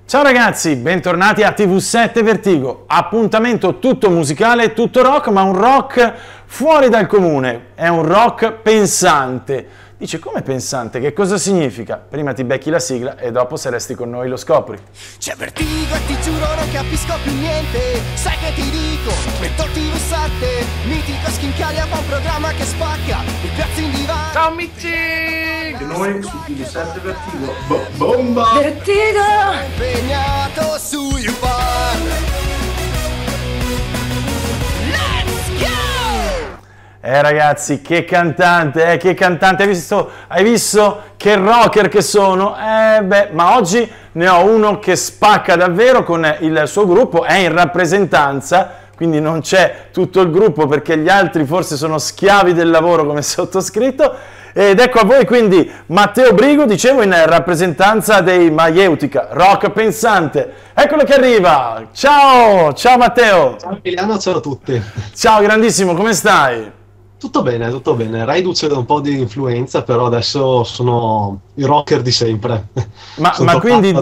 Ciao ragazzi, bentornati a TV7 Vertigo, appuntamento tutto musicale, tutto rock, ma un rock fuori dal comune, è un rock pensante. Dice, come pensante? Che cosa significa? Prima ti becchi la sigla e dopo se resti con noi lo scopri. C'è vertigo e ti giuro non capisco più niente. Sai che ti dico, metto TV7, mitico Schincaglia fa un programma che spacca il piazzo in divano. Ciao amici! E noi su TV7 Vertigo, bomba! Vertigo! Impegnato sui fan. Ragazzi, che cantante, che cantante, hai visto che rocker che sono? Ma oggi ne ho uno che spacca davvero con il suo gruppo, è in rappresentanza, quindi non c'è tutto il gruppo perché gli altri forse sono schiavi del lavoro come sottoscritto, ed ecco a voi quindi Matteo Brigo, dicevo, in rappresentanza dei Maieutica, rock pensante. Eccolo che arriva, ciao Matteo! Ciao Emiliano, ciao a tutti! Ciao, grandissimo, come stai? Tutto bene, tutto bene. Reduce da un po' di influenza, però adesso sono i rocker di sempre. Ma quindi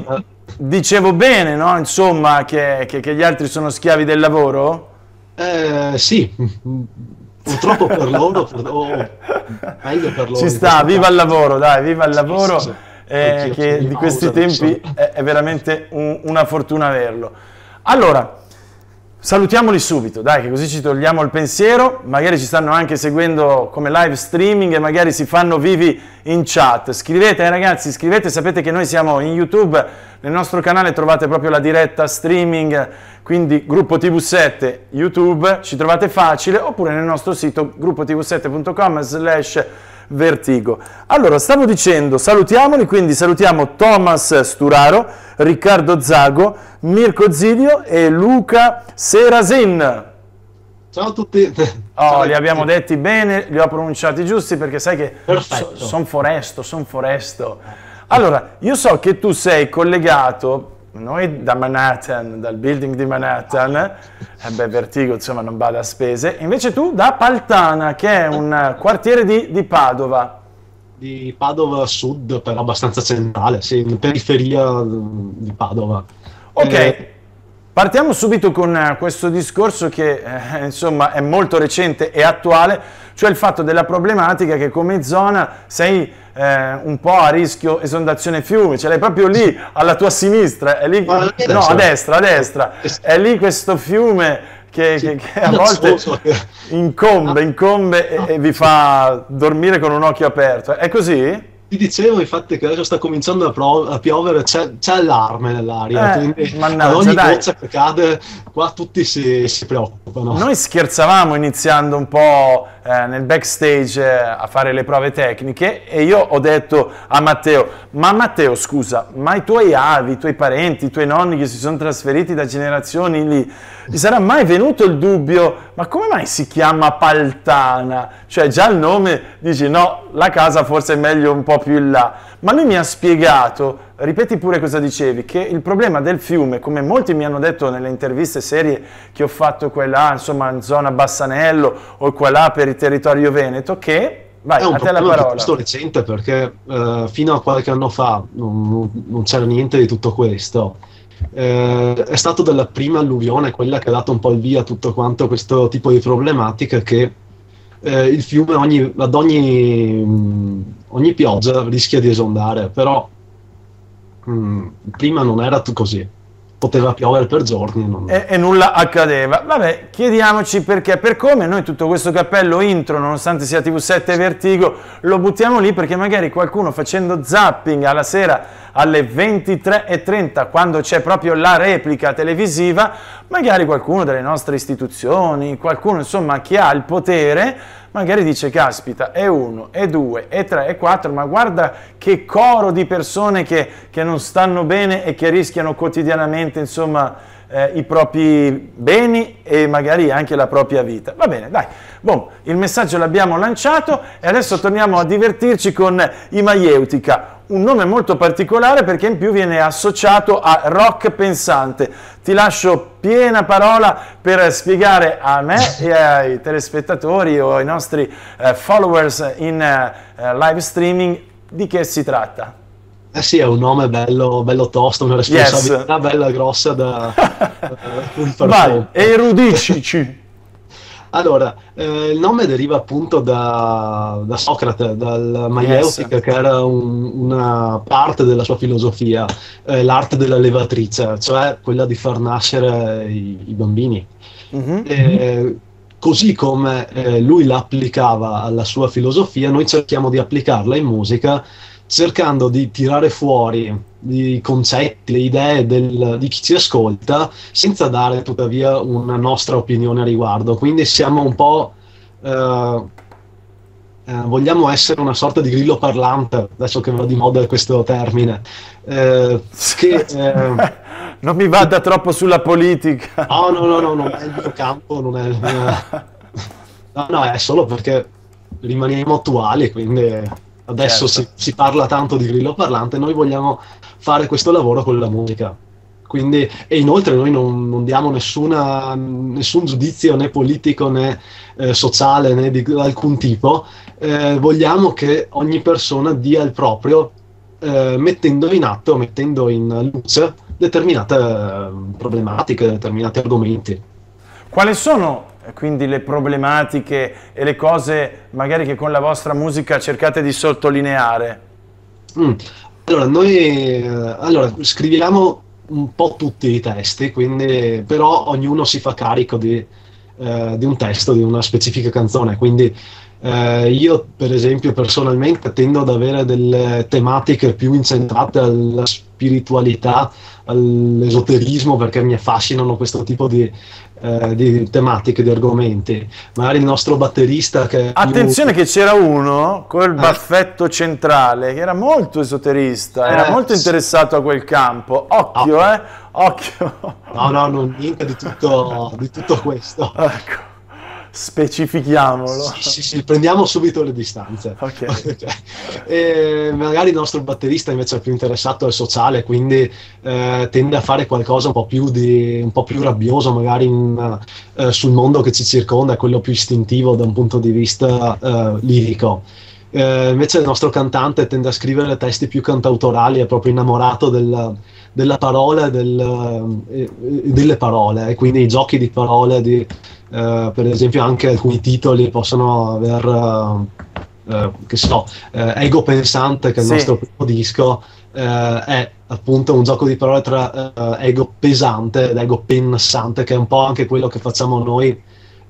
dicevo bene, no? Insomma, che gli altri sono schiavi del lavoro? Sì, purtroppo per loro, meglio per loro. Ci sta, viva il lavoro, dai, viva il lavoro, Sì. che di questi tempi è veramente una fortuna averlo. Allora, salutiamoli subito, dai, che così ci togliamo il pensiero, magari ci stanno anche seguendo come live streaming e magari si fanno vivi in chat. Scrivete, ragazzi, scrivete, sapete che noi siamo in YouTube, nel nostro canale trovate proprio la diretta streaming, quindi gruppo TV7 YouTube, ci trovate facile, oppure nel nostro sito gruppotv7.com/Vertigo. Allora, stavo dicendo, salutiamoli, quindi salutiamo Thomas Sturaro, Riccardo Zago, Mirko Zidio e Luca Serasin. Ciao a tutti! Oh, li abbiamo detti bene, li ho pronunciati giusti perché sai che son foresto. Allora, io so che tu sei collegato, noi da Manhattan, dal building di Manhattan, Vertigo insomma non bada a spese, invece tu da Paltana, che è un quartiere di Padova. Di Padova Sud, però abbastanza centrale, sì, in periferia di Padova. Ok, partiamo subito con questo discorso che insomma è molto recente e attuale, cioè il fatto della problematica che come zona sei un po' a rischio esondazione fiumi, ce l'hai proprio lì alla tua sinistra, è lì, no, a destra, è lì questo fiume che a volte incombe e vi fa dormire con un occhio aperto, è così? Ti dicevo infatti che adesso sta cominciando a piovere, c'è allarme nell'aria, quindi ad ogni goccia che cade qua tutti si preoccupano. Noi scherzavamo iniziando un po' nel backstage a fare le prove tecniche e io ho detto a Matteo, ma Matteo scusa, ma i tuoi avi, i tuoi parenti, i tuoi nonni che si sono trasferiti da generazioni lì, gli sarà mai venuto il dubbio, ma come mai si chiama Paltana? Cioè già il nome dici no, la casa forse è meglio un po' più in là, ma lui mi ha spiegato, ripeti pure cosa dicevi, che il problema del fiume, come molti mi hanno detto nelle interviste serie che ho fatto qua e là, insomma in zona Bassanello o qua e là per il territorio veneto, che, vai, a te la parola. È un recente perché fino a qualche anno fa non c'era niente di tutto questo. È stato dalla prima alluvione, quella che ha dato un po' il via a tutto quanto questo tipo di problematica, che il fiume ad ogni pioggia rischia di esondare, però prima non era così, poteva piovere per giorni e nulla accadeva. Vabbè, chiediamoci perché, per come noi tutto questo cappello intro, nonostante sia TV7 Vertigo, lo buttiamo lì perché magari qualcuno facendo zapping alla sera alle 23:30, quando c'è proprio la replica televisiva, magari qualcuno delle nostre istituzioni, qualcuno insomma che ha il potere, magari dice caspita, è 1, è 2, è 3, è 4, ma guarda che coro di persone che non stanno bene e che rischiano quotidianamente insomma i propri beni e magari anche la propria vita. Va bene, dai, boh, il messaggio l'abbiamo lanciato e adesso torniamo a divertirci con i Maieutica. Un nome molto particolare perché in più viene associato a rock pensante. Ti lascio piena parola per spiegare a me e ai telespettatori o ai nostri followers in live streaming di che si tratta. Eh sì, è un nome bello, bello tosto, una responsabilità bella grossa da cui far Vai, fronte. erudicici. Allora, il nome deriva appunto da Socrate, dal Yes. maieutica, che era una parte della sua filosofia, l'arte della levatrice, cioè quella di far nascere i bambini. Mhm. Così come lui la applicava alla sua filosofia, noi cerchiamo di applicarla in musica, cercando di tirare fuori i concetti, le idee di chi ci ascolta, senza dare tuttavia una nostra opinione a riguardo. Quindi siamo un po', vogliamo essere una sorta di grillo parlante, adesso che va di moda questo termine, che Non mi vada troppo sulla politica. no, no, no, no, non è il mio campo, non è il mio... No, no, è solo perché rimaniamo attuali, quindi adesso Certo. si parla tanto di grillo parlante, noi vogliamo fare questo lavoro con la musica. Quindi, e inoltre noi non diamo nessun giudizio né politico né sociale né di alcun tipo. Vogliamo che ogni persona dia il proprio, mettendo in atto, mettendo in luce determinate problematiche, determinati argomenti. Quali sono quindi le problematiche e le cose magari che con la vostra musica cercate di sottolineare? Mm. Allora, allora, scriviamo un po' tutti i testi, quindi, però ognuno si fa carico di un testo, di una specifica canzone. Quindi io, per esempio, personalmente tendo ad avere delle tematiche più incentrate alla spiritualità, all'esoterismo, perché mi affascinano questo tipo di tematiche, di argomenti. Magari il nostro batterista che è Attenzione che c'era uno col Eh. baffetto centrale che era molto esoterista, era molto sì. interessato a quel campo. Occhio, occhio. No, no, niente di tutto questo. Ecco, specifichiamolo. Sì, sì, prendiamo subito le distanze. Ok. E magari il nostro batterista invece è più interessato al sociale, quindi tende a fare qualcosa un po' più rabbioso, magari sul mondo che ci circonda, quello più istintivo da un punto di vista lirico. Invece il nostro cantante tende a scrivere testi più cantautorali, è proprio innamorato della parola e delle parole, e quindi i giochi di parole, per esempio anche alcuni titoli possono aver, che so, Ego Pensante, che è il Sì. nostro primo disco, è appunto un gioco di parole tra ego pesante ed ego pensante, che è un po' anche quello che facciamo noi,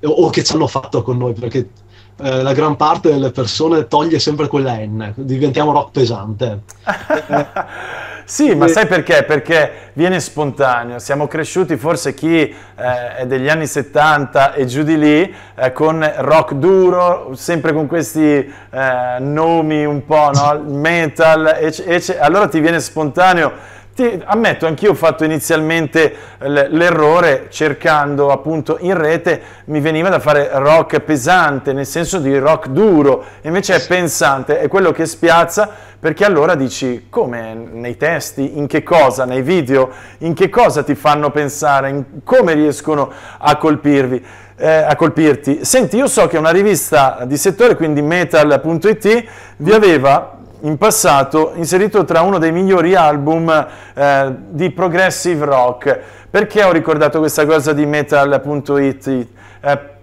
o che ci hanno fatto con noi, perché la gran parte delle persone toglie sempre quella N, diventiamo rock pesante. Sì, ma sai perché? Perché viene spontaneo. Siamo cresciuti, forse chi è degli anni 70 e giù di lì, con rock duro, sempre con questi nomi un po', no? Metal, allora ti viene spontaneo. Ammetto, anch'io ho fatto inizialmente l'errore, cercando appunto in rete, mi veniva da fare rock pesante, nel senso di rock duro, invece è pensante, è quello che spiazza, perché allora dici, come nei testi, in che cosa, nei video, in che cosa ti fanno pensare, come riescono a colpirvi. A colpirti. Senti, io so che una rivista di settore, quindi Metal.it, vi aveva in passato inserito tra uno dei migliori album di progressive rock. Perché ho ricordato questa cosa di Metal.it?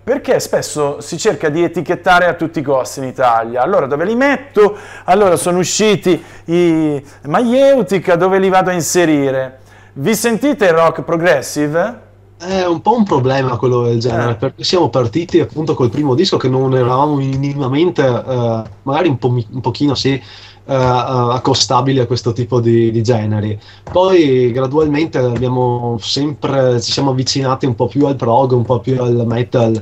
Perché spesso si cerca di etichettare a tutti i costi in Italia. Allora, dove li metto? Allora, sono usciti i Maieutica, dove li vado a inserire? Vi sentite il rock progressive? È un po' un problema quello del genere, perché siamo partiti appunto col primo disco che non eravamo minimamente, magari un pochino sì, accostabili a questo tipo di generi. Poi gradualmente ci siamo avvicinati un po' più al prog, un po' più al metal.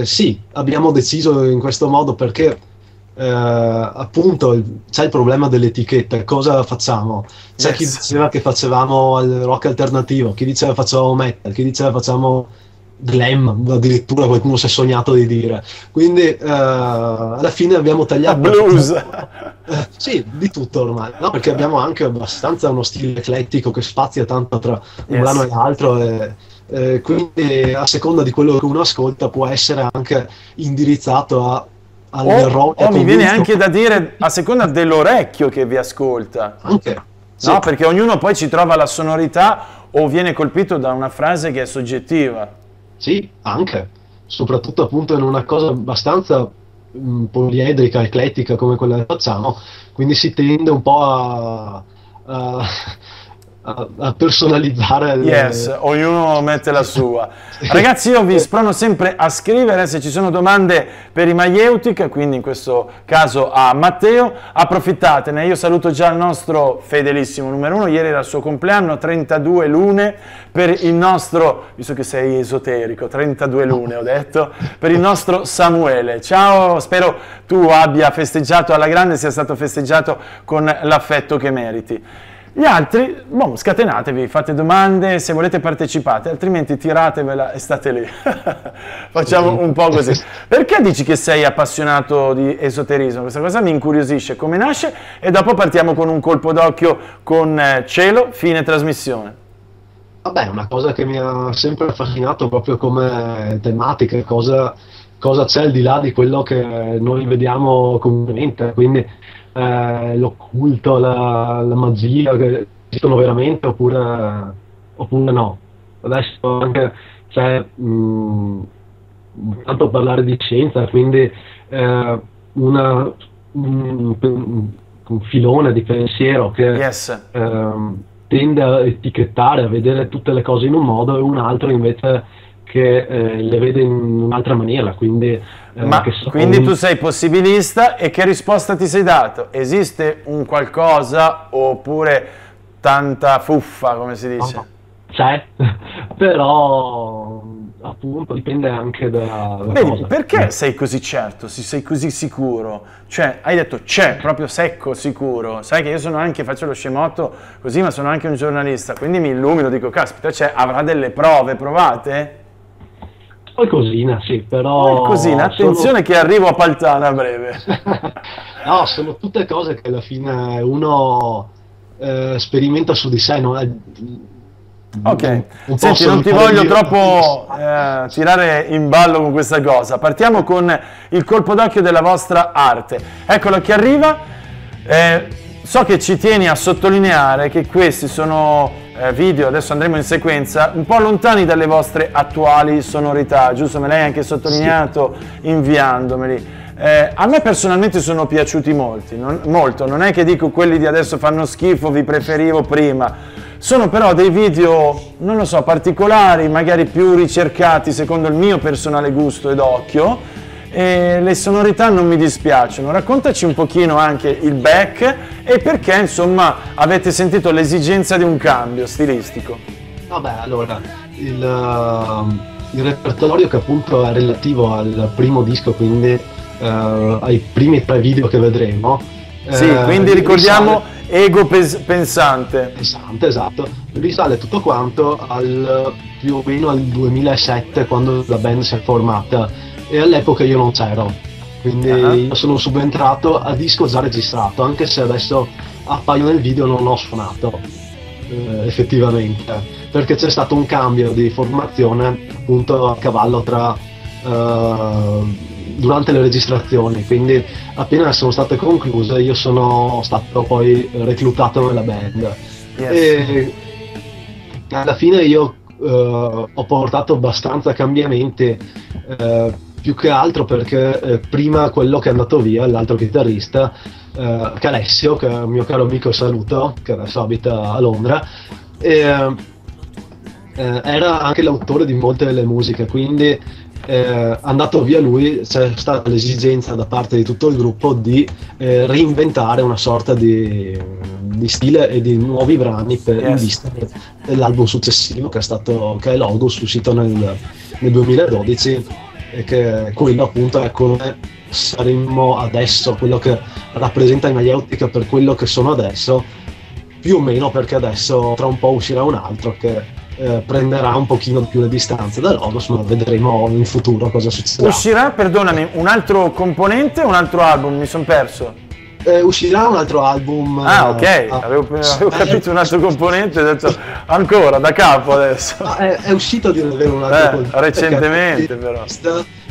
Sì, abbiamo deciso in questo modo perché appunto c'è il problema dell'etichetta. Cosa facciamo? C'è chi diceva che facevamo il rock alternativo, chi diceva facevamo metal, chi diceva facciamo glam, addirittura qualcuno si è sognato di dire. Quindi alla fine abbiamo tagliato blues. sì, di tutto ormai, no? Perché abbiamo anche abbastanza uno stile eclettico che spazia tanto tra un brano e l'altro, quindi a seconda di quello che uno ascolta può essere anche indirizzato a O mi viene anche da dire, a seconda dell'orecchio che vi ascolta. Anche. Sì. No, perché ognuno poi ci trova la sonorità o viene colpito da una frase che è soggettiva. Sì, anche. Soprattutto appunto in una cosa abbastanza poliedrica, eclettica come quella che facciamo, quindi si tende un po' a personalizzare. Yes, ognuno mette la sua. Ragazzi, io vi sprono sempre a scrivere se ci sono domande per i Maieutic, quindi in questo caso a Matteo, approfittatene. Io saluto già il nostro fedelissimo numero 1, ieri era il suo compleanno, 32 lune per il nostro, visto che sei esoterico, 32 lune ho detto, per il nostro Samuele. Ciao, spero tu abbia festeggiato alla grande, sia stato festeggiato con l'affetto che meriti. Gli altri, boh, scatenatevi, fate domande, se volete partecipate, altrimenti tiratevela e state lì. Facciamo un po' così. Perché dici che sei appassionato di esoterismo? Questa cosa mi incuriosisce, come nasce, e dopo partiamo con un colpo d'occhio con Cielo, fine trasmissione. Vabbè, è una cosa che mi ha sempre affascinato proprio come tematica, cosa c'è al di là di quello che noi vediamo comunemente, quindi l'occulto, la magia, che esistono veramente oppure no. Adesso anche c'è tanto parlare di scienza, quindi un filone di pensiero che tende a etichettare, a vedere tutte le cose in un modo, e un altro invece che le vede in un'altra maniera, quindi... quindi tu sei possibilista, e che risposta ti sei dato? Esiste un qualcosa oppure tanta fuffa, come si dice? No, c'è, però appunto dipende anche da cosa. Perché sei così certo, sei così sicuro? Cioè, hai detto c'è, proprio secco, sicuro. Sai che io sono anche, faccio lo scemotto così, ma sono anche un giornalista, quindi mi illumino, dico, caspita, avrà delle prove provate? Qualcosina, sì, però... Qualcosina, attenzione che arrivo a Paltana a breve. No, sono tutte cose che alla fine uno sperimenta su di sé, non è... Ok, senti, non ti voglio troppo tirare in ballo con questa cosa. Partiamo con il colpo d'occhio della vostra arte. Eccolo che arriva. So che ci tieni a sottolineare che questi sono video, adesso andremo in sequenza, un po' lontani dalle vostre attuali sonorità, giusto? Me l'hai anche sottolineato inviandomeli. A me personalmente sono piaciuti molto, non è che dico quelli di adesso fanno schifo, vi preferivo prima. Sono però dei video, non lo so, particolari, magari più ricercati secondo il mio personale gusto ed occhio, e le sonorità non mi dispiacciono. Raccontaci un pochino anche il back e perché, insomma, avete sentito l'esigenza di un cambio stilistico. Vabbè, allora, il repertorio che appunto è relativo al primo disco, quindi ai primi 3 video che vedremo. Sì, quindi ricordiamo Ego Pensante. Pensante, esatto. Risale tutto quanto più o meno al 2007, quando la band si è formata, e all'epoca io non c'ero, quindi io sono subentrato a disco già registrato, anche se adesso appaio nel video, non ho suonato effettivamente, perché c'è stato un cambio di formazione appunto a cavallo durante le registrazioni, quindi appena sono state concluse io sono stato poi reclutato nella band. E alla fine io ho portato abbastanza cambiamenti, più che altro perché prima quello che è andato via, l'altro chitarrista, che Alessio, che è un mio caro amico, saluto, che adesso abita a Londra, era anche l'autore di molte delle musiche, quindi andato via lui c'è stata l'esigenza da parte di tutto il gruppo di reinventare una sorta di stile e di nuovi brani per in vista dell'album successivo, che è Logos, uscito nel 2012, e che quello appunto è come saremmo adesso, quello che rappresenta i Maieutic per quello che sono adesso, più o meno, perché adesso tra un po' uscirà un altro che prenderà un pochino più le distanze da Logos, ma vedremo in futuro cosa succederà. Uscirà, perdonami, un altro componente o un altro album? Mi sono perso. Uscirà un altro album. Ah, ok, avevo capito un altro componente, ho detto ancora da capo adesso. È uscito di un altro componente recentemente, però.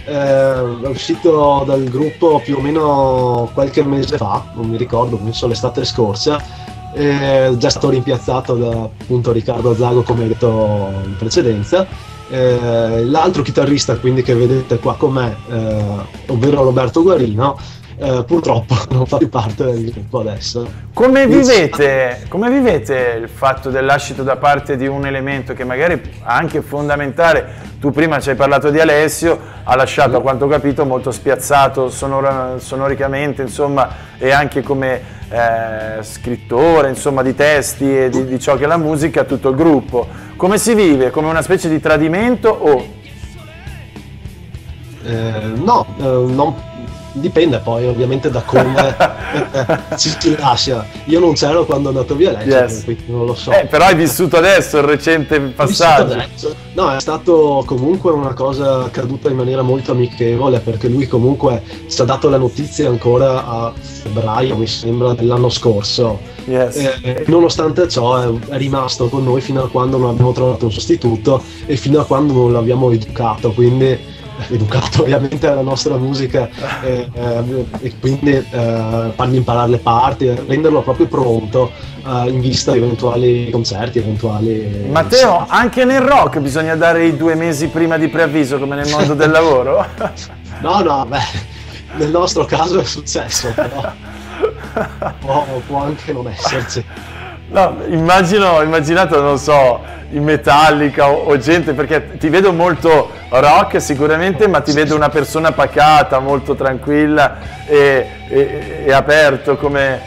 è uscito dal gruppo più o meno qualche mese fa, non mi ricordo, penso l'estate scorsa, è già stato rimpiazzato da appunto Riccardo Zago, come hai detto in precedenza. L'altro chitarrista quindi che vedete qua con me, ovvero Roberto Guarino, purtroppo non fa più parte del gruppo adesso. Come vivete il fatto del lascito da parte di un elemento che magari è anche fondamentale? Tu prima ci hai parlato di Alessio, ha lasciato, a quanto ho capito, molto spiazzato sonoricamente, insomma, e anche come scrittore, insomma, di testi e di ciò che è la musica, tutto il gruppo. Come si vive? Come una specie di tradimento o? No, non dipende poi ovviamente da come si lascia. Io non c'ero quando è andato via lei, Yes. quindi non lo so. Però hai vissuto adesso il recente passaggio. No, è stato comunque una cosa accaduta in maniera molto amichevole, perché lui comunque ci ha dato la notizia ancora a febbraio, mi sembra, dell'anno scorso. Yes. Nonostante ciò è rimasto con noi fino a quando non abbiamo trovato un sostituto e fino a quando non l'abbiamo educato, quindi educato ovviamente alla nostra musica, e quindi fargli imparare le parti, renderlo proprio pronto in vista di eventuali concerti, eventuali... Matteo, anche nel rock bisogna dare i 2 mesi prima di preavviso, come nel mondo del lavoro? No, beh, nel nostro caso è successo, però può anche non esserci. No, immaginato, non so, in Metallica o gente, perché ti vedo molto rock sicuramente, ma ti vedo una persona pacata, molto tranquilla e aperto come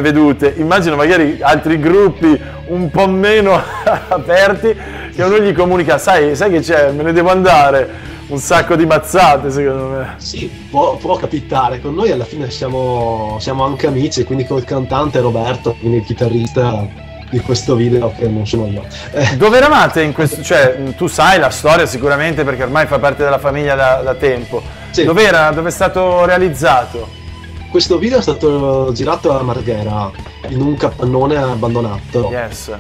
vedute. Immagino magari altri gruppi un po' meno aperti, che uno gli comunica, sai che c'è, me ne devo andare, un sacco di mazzate secondo me. Sì, può capitare. Con noi alla fine siamo anche amici, quindi col cantante Roberto, quindi il chitarrista di questo video, che non sono io. Dove eravate in questo? Cioè, tu sai la storia sicuramente perché ormai fa parte della famiglia da tempo. Sì. Dove è stato realizzato? Questo video è stato girato a Marghera, in un capannone abbandonato. Yes.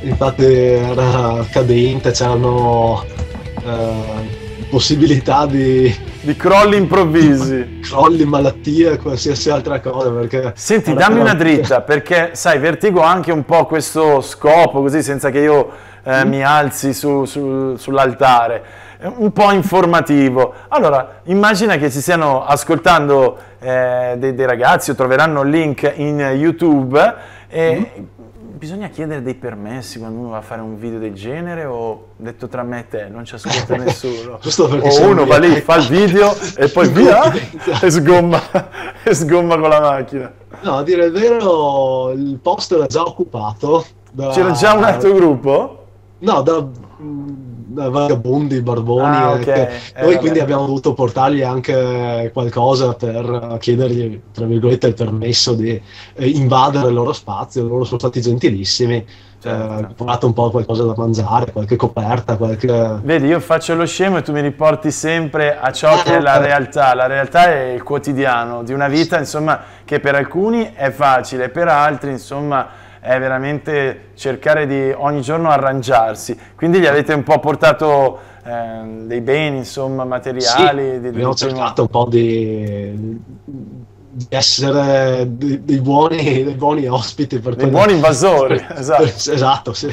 Infatti era cadente, c'erano possibilità di crolli improvvisi, crolli, malattie, qualsiasi altra cosa, perché... Senti, dammi una dritta, perché sai, Vertigo ha anche un po' questo scopo, così senza che io mi alzi sull'altare, un po' informativo. Allora, immagina che ci stiano ascoltando dei ragazzi, o troveranno il link in YouTube, e bisogna chiedere dei permessi quando uno va a fare un video del genere, o, detto tra me e te, non ci ascolta nessuno? O uno va lì, fa il video e poi via e sgomma con la macchina. No, a dire il vero, il posto era già occupato C'era già un altro gruppo? No, da vagabondi, barboni. Okay. Noi quindi abbiamo dovuto portargli anche qualcosa per chiedergli, tra virgolette, il permesso di invadere il loro spazio. Loro sono stati gentilissimi. Ho portato un po' qualcosa da mangiare, qualche coperta, qualche... Vedi, io faccio lo scemo e tu mi riporti sempre a ciò che è la realtà. La realtà è il quotidiano di una vita, insomma, che per alcuni è facile, per altri, insomma, è veramente cercare di ogni giorno arrangiarsi. Quindi gli avete un po' portato dei beni, insomma, materiali? Sì, abbiamo cercato un po' di essere dei buoni ospiti, per dei buoni invasori. Esatto, sì.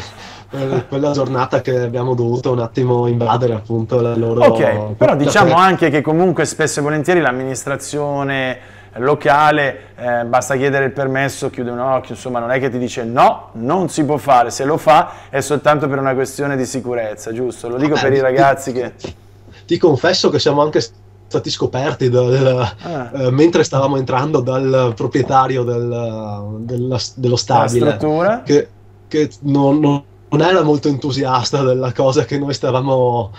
Per quella giornata che abbiamo dovuto un attimo invadere appunto la loro... Ok, però diciamo anche che comunque spesso e volentieri l'amministrazione locale, basta chiedere il permesso, chiude un occhio, insomma non è che ti dice no, non si può fare, se lo fa è soltanto per una questione di sicurezza, giusto? Lo dico per i ragazzi che... Ti confesso che siamo anche stati scoperti mentre stavamo entrando dal proprietario dello stabile, che non era molto entusiasta della cosa, che noi stavamo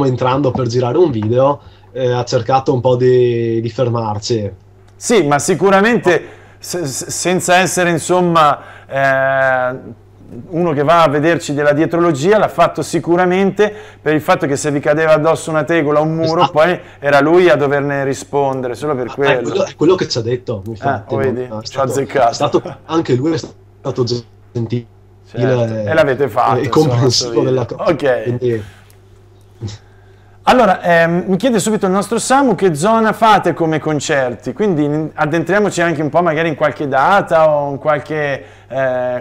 entrando per girare un video. Ha cercato un po' di fermarci. Sì, ma sicuramente senza essere, insomma, uno che va a vederci della dietrologia, l'ha fatto sicuramente per il fatto che se vi cadeva addosso una tegola o un muro, esatto, poi era lui a doverne rispondere, solo per quello. È quello che ci ha detto, infatti. Vedi, ci ha azzeccato. Anche lui è stato gentile. Certo. E l'avete fatto. E comprensivo della cosa. Ok. Allora, mi chiede subito il nostro Samu che zona fate come concerti, quindi addentriamoci anche un po' magari in qualche data o in qualche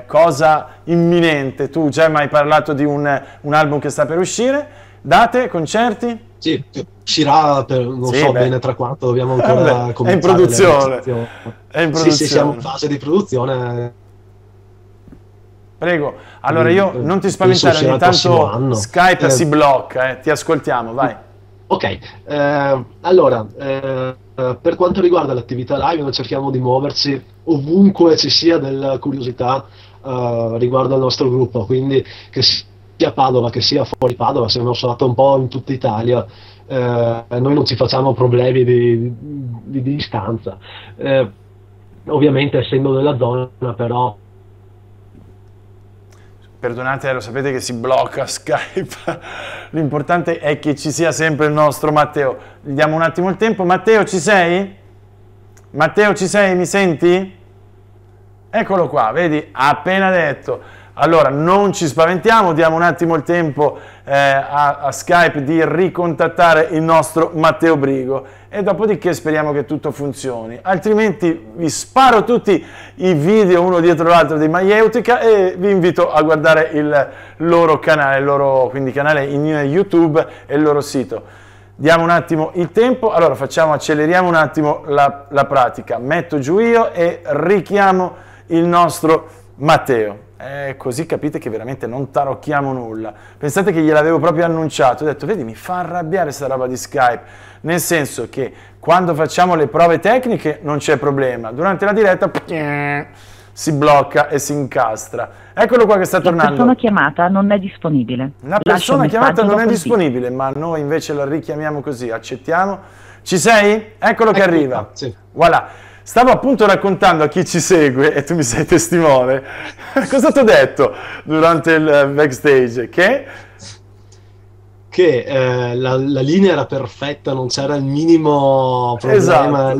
cosa imminente. Tu già mi hai parlato di un album che sta per uscire, date, concerti? Sì, uscirà per, non so bene tra quanto, dobbiamo ancora cominciare. È in produzione. È in produzione. Sì, siamo in fase di produzione. Prego, allora io non ti spaventare, ogni tanto Skype si blocca, ti ascoltiamo, vai. Ok, allora, per quanto riguarda l'attività live, noi cerchiamo di muoverci ovunque ci sia della curiosità riguardo al nostro gruppo, quindi che sia a Padova, che sia fuori Padova, siamo stato un po' in tutta Italia, noi non ci facciamo problemi di distanza. Ovviamente essendo nella zona, però... Perdonate, lo sapete che si blocca Skype, l'importante è che ci sia sempre il nostro Matteo. Gli diamo un attimo il tempo. Matteo, ci sei? Matteo, ci sei? Mi senti? Eccolo qua, vedi? Appena detto. Allora, non ci spaventiamo, diamo un attimo il tempo a Skype di ricontattare il nostro Matteo Brigo e dopodiché speriamo che tutto funzioni. Altrimenti vi sparo tutti i video uno dietro l'altro di Maieutica e vi invito a guardare il loro canale, quindi canale in YouTube e il loro sito. Diamo un attimo il tempo, allora acceleriamo un attimo la pratica. Metto giù io e richiamo il nostro Matteo. Così capite che veramente non tarocchiamo nulla. Pensate che gliel'avevo proprio annunciato, ho detto, vedi, mi fa arrabbiare sta roba di Skype, nel senso che quando facciamo le prove tecniche non c'è problema, durante la diretta si blocca e si incastra. Eccolo qua che sta tornando. La persona chiamata non è disponibile. La persona chiamata non è disponibile, ma noi invece la richiamiamo così, accettiamo. Ci sei? Eccolo che arriva. Sì. Voilà. Stavo appunto raccontando a chi ci segue, e tu mi sei testimone, cosa ti ho detto durante il backstage? Che la linea era perfetta, non c'era il minimo problema,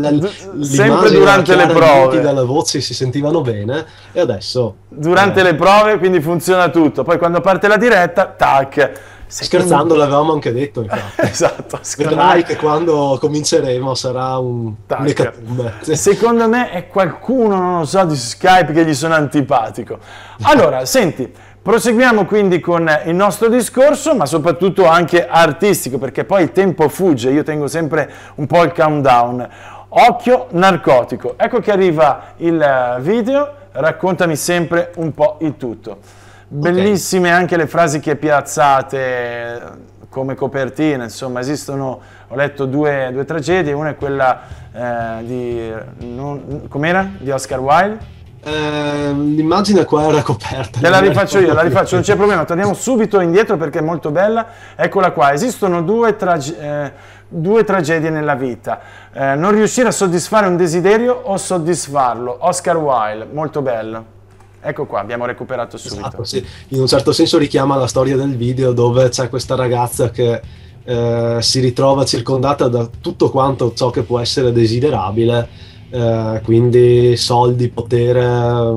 sempre durante le prove. La voce si sentivano bene, e adesso... Durante le prove, quindi funziona tutto, poi quando parte la diretta, tac... Scherzando l'avevamo anche detto, infatti. Esatto. Vedrai che quando cominceremo sarà un'ecatombe. Secondo me è qualcuno, non lo so, di Skype che gli sono antipatico. Allora, senti, proseguiamo quindi con il nostro discorso, ma soprattutto anche artistico, perché poi il tempo fugge, io tengo sempre un po' il countdown. Occhio narcotico. Ecco che arriva il video, raccontami sempre un po' il tutto. Bellissime anche le frasi che piazzate come copertina, insomma esistono, ho letto due tragedie, una è quella com'era? Di Oscar Wilde? L'immagine qua era coperta. Te la rifaccio io, non c'è problema, torniamo subito indietro perché è molto bella, eccola qua, esistono due tragedie nella vita, non riuscire a soddisfare un desiderio o soddisfarlo, Oscar Wilde, molto bello. Ecco qua, abbiamo recuperato subito. Esatto, sì. In un certo senso richiama la storia del video dove c'è questa ragazza che si ritrova circondata da tutto quanto ciò che può essere desiderabile, quindi soldi, potere,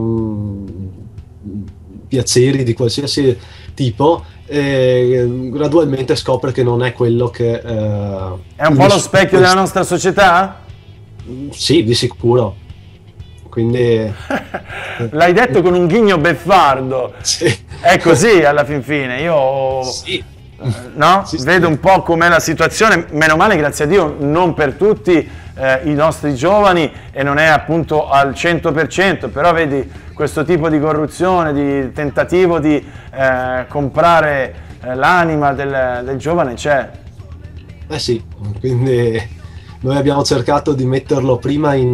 piaceri di qualsiasi tipo, e gradualmente scopre che non è quello che... è un po' lo specchio della nostra società? Sì, di sicuro. Quindi... L'hai detto con un ghigno beffardo. Sì. È così alla fin fine. Io sì. No? Sì, vedo un po' com'è la situazione. Meno male, grazie a Dio, non per tutti i nostri giovani, e non è appunto al 100%, però vedi questo tipo di corruzione, di tentativo di comprare l'anima del giovane c'è. Sì, quindi... Noi abbiamo cercato di metterlo prima in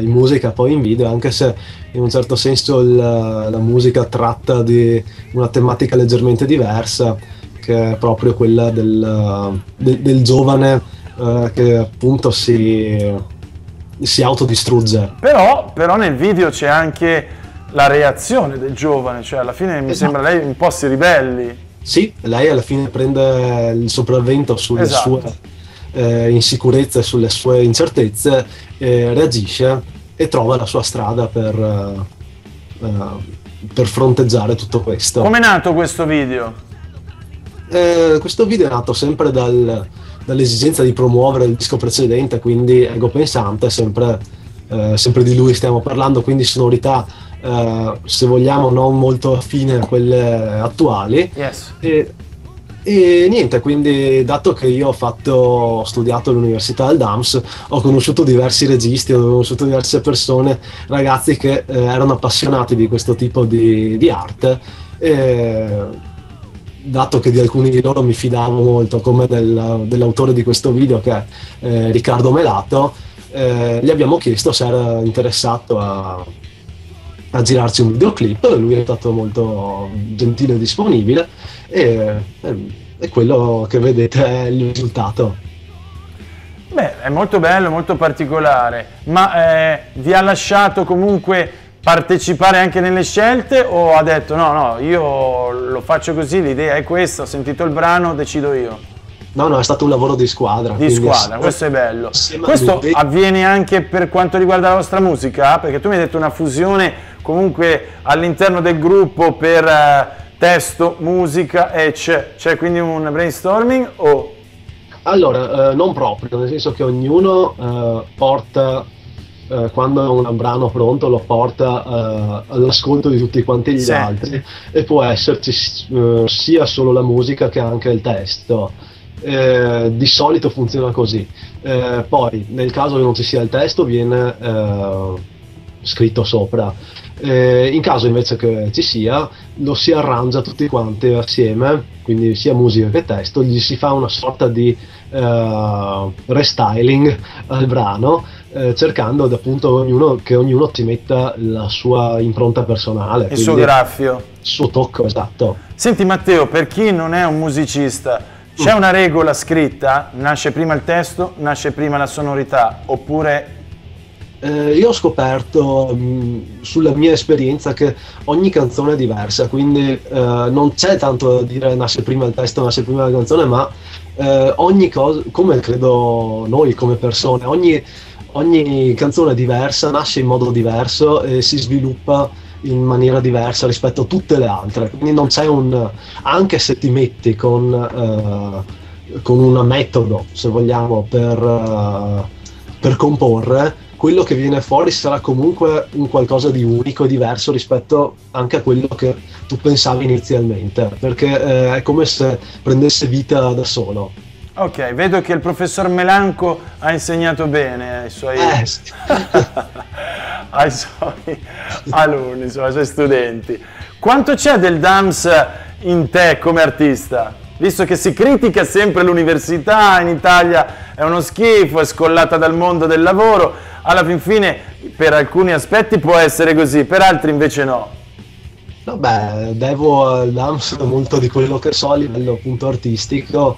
musica, poi in video, anche se in un certo senso la musica tratta di una tematica leggermente diversa, che è proprio quella del giovane che appunto si autodistrugge. Però nel video c'è anche la reazione del giovane, cioè alla fine mi sembra lei un po' si ribelli. Sì, lei alla fine prende il sopravvento sulle sue... insicurezze, sulle sue incertezze, reagisce e trova la sua strada per fronteggiare tutto questo. Com'è nato questo video? Questo video è nato sempre dall'esigenza di promuovere il disco precedente, quindi Ego Pensante, sempre di lui stiamo parlando, quindi sonorità se vogliamo non molto affine a quelle attuali. Yes. E niente, quindi dato che io ho studiato all'università del DAMS, ho conosciuto diversi registi, ho conosciuto diverse persone, ragazzi che erano appassionati di questo tipo di arte, e dato che di alcuni di loro mi fidavo molto, come dell'autore di questo video che è Riccardo Melato, gli abbiamo chiesto se era interessato a girarci un videoclip. Lui è stato molto gentile e disponibile, e quello che vedete è il risultato. Beh, è molto bello, molto particolare, ma vi ha lasciato comunque partecipare anche nelle scelte, o ha detto no, io lo faccio così, l'idea è questa, ho sentito il brano, decido io? No, è stato un lavoro di squadra. Di squadra, questo è bello. Questo avviene anche per quanto riguarda la vostra musica? Perché tu mi hai detto una fusione comunque all'interno del gruppo per testo, musica, e c'è quindi un brainstorming o? Allora, non proprio, nel senso che ognuno porta, quando ha un brano pronto, lo porta all'ascolto di tutti quanti gli altri, e può esserci sia solo la musica che anche il testo. Di solito funziona così. Poi nel caso che non ci sia il testo viene scritto sopra. In caso invece che ci sia, lo si arrangia tutti quanti assieme, quindi sia musica che testo, gli si fa una sorta di restyling al brano, cercando appunto che ognuno ci metta la sua impronta personale, il suo graffio, il suo tocco, esatto. Senti Matteo, per chi non è un musicista, c'è una regola scritta? Nasce prima il testo, nasce prima la sonorità, oppure? Io ho scoperto sulla mia esperienza che ogni canzone è diversa, quindi non c'è tanto da dire nasce prima il testo, nasce prima la canzone, ma ogni cosa, come credo noi come persone, ogni canzone è diversa, nasce in modo diverso e si sviluppa in maniera diversa rispetto a tutte le altre, quindi non c'è anche se ti metti con un metodo, se vogliamo, per comporre, quello che viene fuori sarà comunque un qualcosa di unico e diverso rispetto anche a quello che tu pensavi inizialmente, perché è come se prendesse vita da solo. Ok, vedo che il professor Melanco ha insegnato bene ai suoi, Sì. ai suoi alunni, insomma, ai suoi studenti. Quanto c'è del DAMS in te come artista? Visto che si critica sempre l'università, in Italia è uno schifo, è scollata dal mondo del lavoro, alla fin fine per alcuni aspetti può essere così, per altri invece no. Vabbè, devo al DAMS molto di quello che so a livello appunto artistico.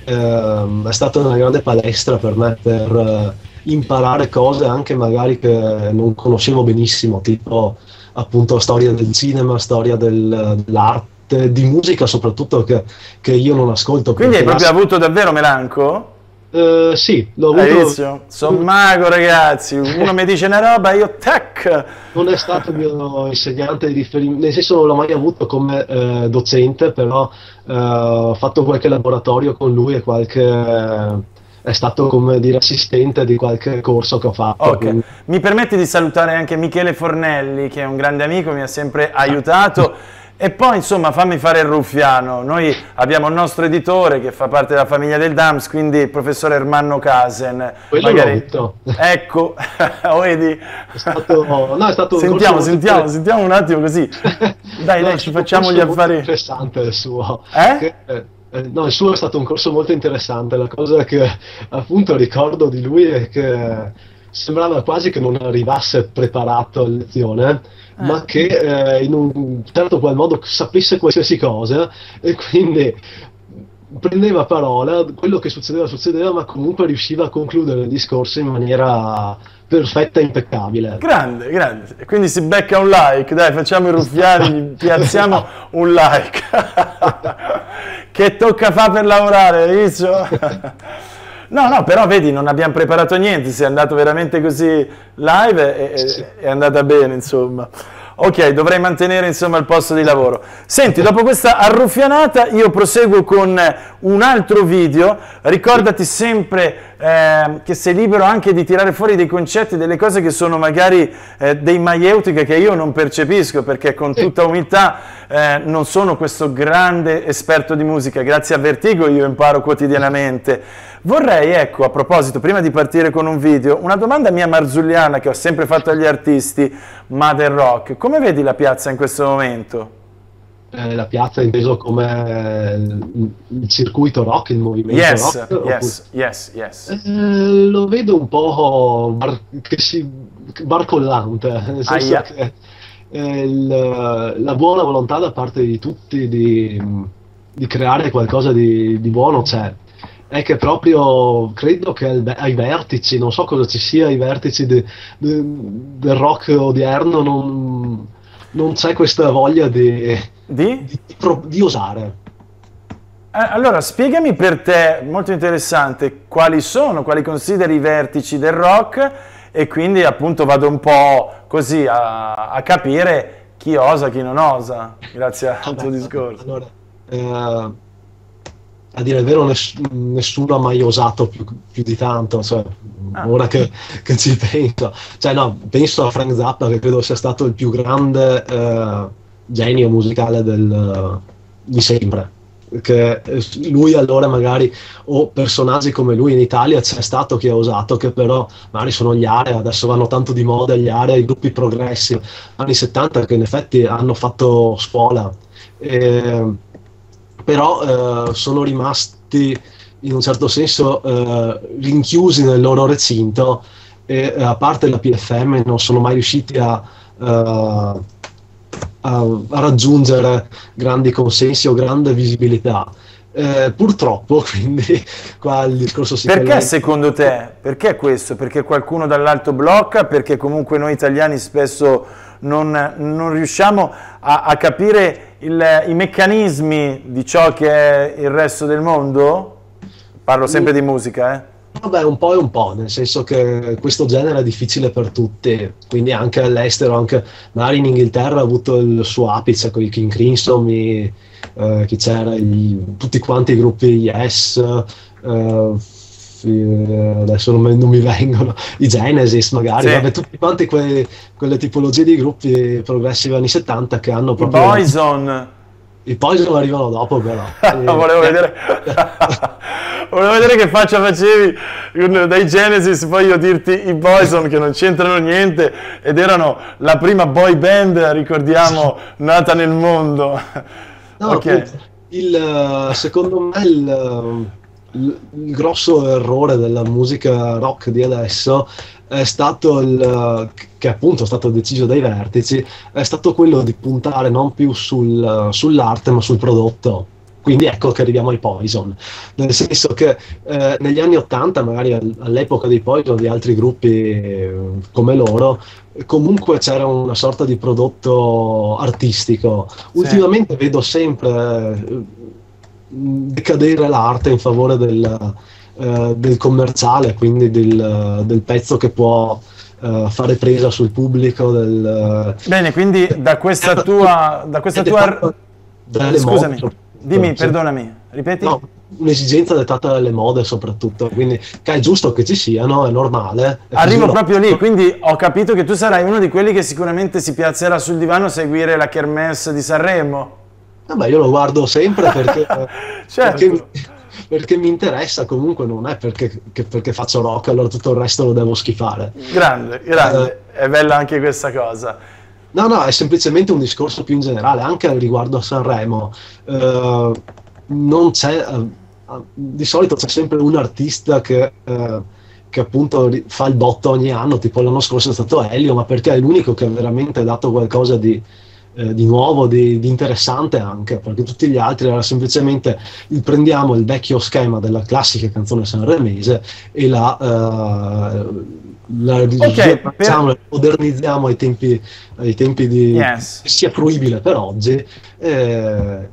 È stata una grande palestra per me per imparare cose anche magari che non conoscevo benissimo, tipo appunto storia del cinema, storia dell'arte, di musica soprattutto che io non ascolto. Quindi hai proprio avuto davvero Melanco? Sì, l'ho avuto. Sono mago, ragazzi, uno mi dice una roba, io tac! Non è stato il mio insegnante di riferimento, nel senso non l'ho mai avuto come docente, però ho fatto qualche laboratorio con lui e è stato come dire assistente di qualche corso che ho fatto. Ok, quindi. Mi permetti di salutare anche Michele Fornelli, che è un grande amico, mi ha sempre aiutato. E poi insomma fammi fare il ruffiano, noi abbiamo il nostro editore che fa parte della famiglia del DAMS, quindi il professor Ermanno Casen. Quello magari... l'ho avuto. Ecco, vedi? È stato Sentiamo un attimo così, dai ci facciamo gli affari. Interessante il suo. No, il suo è stato un corso molto interessante, la cosa che appunto ricordo di lui è che sembrava quasi che non arrivasse preparato a lezione, ma che in un certo qual modo sapesse qualsiasi cosa, e quindi prendeva parola, quello che succedeva, ma comunque riusciva a concludere il discorso in maniera perfetta e impeccabile. Grande, quindi si becca un like, dai, facciamo i ruffiani, piazziamo un like. Che tocca fa per lavorare, hai visto? No, però vedi, non abbiamo preparato niente, sei andato veramente così live e Sì. è andata bene, insomma. Ok, dovrei mantenere insomma il posto di lavoro. Senti, dopo questa arruffianata io proseguo con un altro video. Ricordati sempre che sei libero anche di tirare fuori dei concetti, delle cose che sono magari dei maieutiche che io non percepisco, perché con tutta umiltà non sono questo grande esperto di musica. Grazie a Vertigo io imparo quotidianamente. Vorrei, ecco, a proposito, prima di partire con un video, una domanda mia marzulliana che ho sempre fatto agli artisti, ma del rock. Come vedi la piazza in questo momento? La piazza inteso come il circuito rock, il movimento rock? Yes. Lo vedo un po' barcollante, nel senso che la buona volontà da parte di tutti di creare qualcosa di buono c'è. È che proprio credo che ai vertici, non so cosa ci sia ai vertici del rock odierno, non c'è questa voglia di osare. Allora, spiegami per te, molto interessante, quali consideri i vertici del rock, e quindi appunto vado un po' così a capire chi osa, chi non osa, grazie al tuo discorso. Allora, a dire il vero nessuno ha mai osato più di tanto, cioè, ora che ci penso, cioè, no, penso a Frank Zappa, che credo sia stato il più grande genio musicale di sempre, che lui allora magari, o personaggi come lui in Italia c'è stato chi ha osato, che però magari sono gli Area, adesso vanno tanto di moda gli Area, i gruppi progressi anni 70 che in effetti hanno fatto scuola, però sono rimasti in un certo senso rinchiusi nel loro recinto, e a parte la PFM non sono mai riusciti a raggiungere grandi consensi o grande visibilità. Purtroppo, quindi qua il discorso si Perché secondo te? Perché questo? Perché qualcuno dall'alto blocca? Perché comunque noi italiani spesso non riusciamo a capire i meccanismi di ciò che è il resto del mondo? Parlo sempre di musica, Vabbè, un po' e un po', nel senso che questo genere è difficile per tutti, quindi anche all'estero, anche magari in Inghilterra ha avuto il suo apice con i King Crimson, chi c'era, tutti quanti i gruppi Yes, adesso non mi vengono, i Genesis magari, vabbè, tutti quanti quelle tipologie di gruppi progressivi anni 70 che hanno proprio... I Poison arrivano dopo, però. Volevo vedere che faccia facevi dai Genesis, poi io dirti i Poison, che non c'entrano niente, ed erano la prima boy band, ricordiamo, nata nel mondo. No, appunto, secondo me il grosso errore della musica rock di adesso è stato che appunto è stato deciso dai vertici, è stato quello di puntare non più sull'arte ma sul prodotto. Quindi ecco che arriviamo ai Poison, nel senso che negli anni 80, magari all'epoca dei Poison, di altri gruppi come loro, comunque c'era una sorta di prodotto artistico. Ultimamente vedo sempre decadere l'arte in favore del commerciale, quindi del pezzo che può fare presa sul pubblico. Bene, quindi da questa tua scusami, dimmi, perdonami, ripeti? No, un'esigenza dettata dalle mode soprattutto, quindi che è giusto che ci siano, è normale. Arrivo proprio lì, quindi ho capito che tu sarai uno di quelli che sicuramente si piazzerà sul divano a seguire la Kermesse di Sanremo. Vabbè, io lo guardo sempre perché, certo. perché mi interessa, comunque non è perché faccio rock, allora tutto il resto lo devo schifare. Grande, è bella anche questa cosa. No, è semplicemente un discorso più in generale, anche riguardo a Sanremo. Non c'è, di solito c'è sempre un artista che appunto fa il botto ogni anno, tipo l'anno scorso è stato Elio, ma perché è l'unico che ha veramente dato qualcosa di nuovo, di interessante, anche perché tutti gli altri era semplicemente prendiamo il vecchio schema della classica canzone sanremese e la modernizziamo ai tempi di sia fruibile per oggi. Per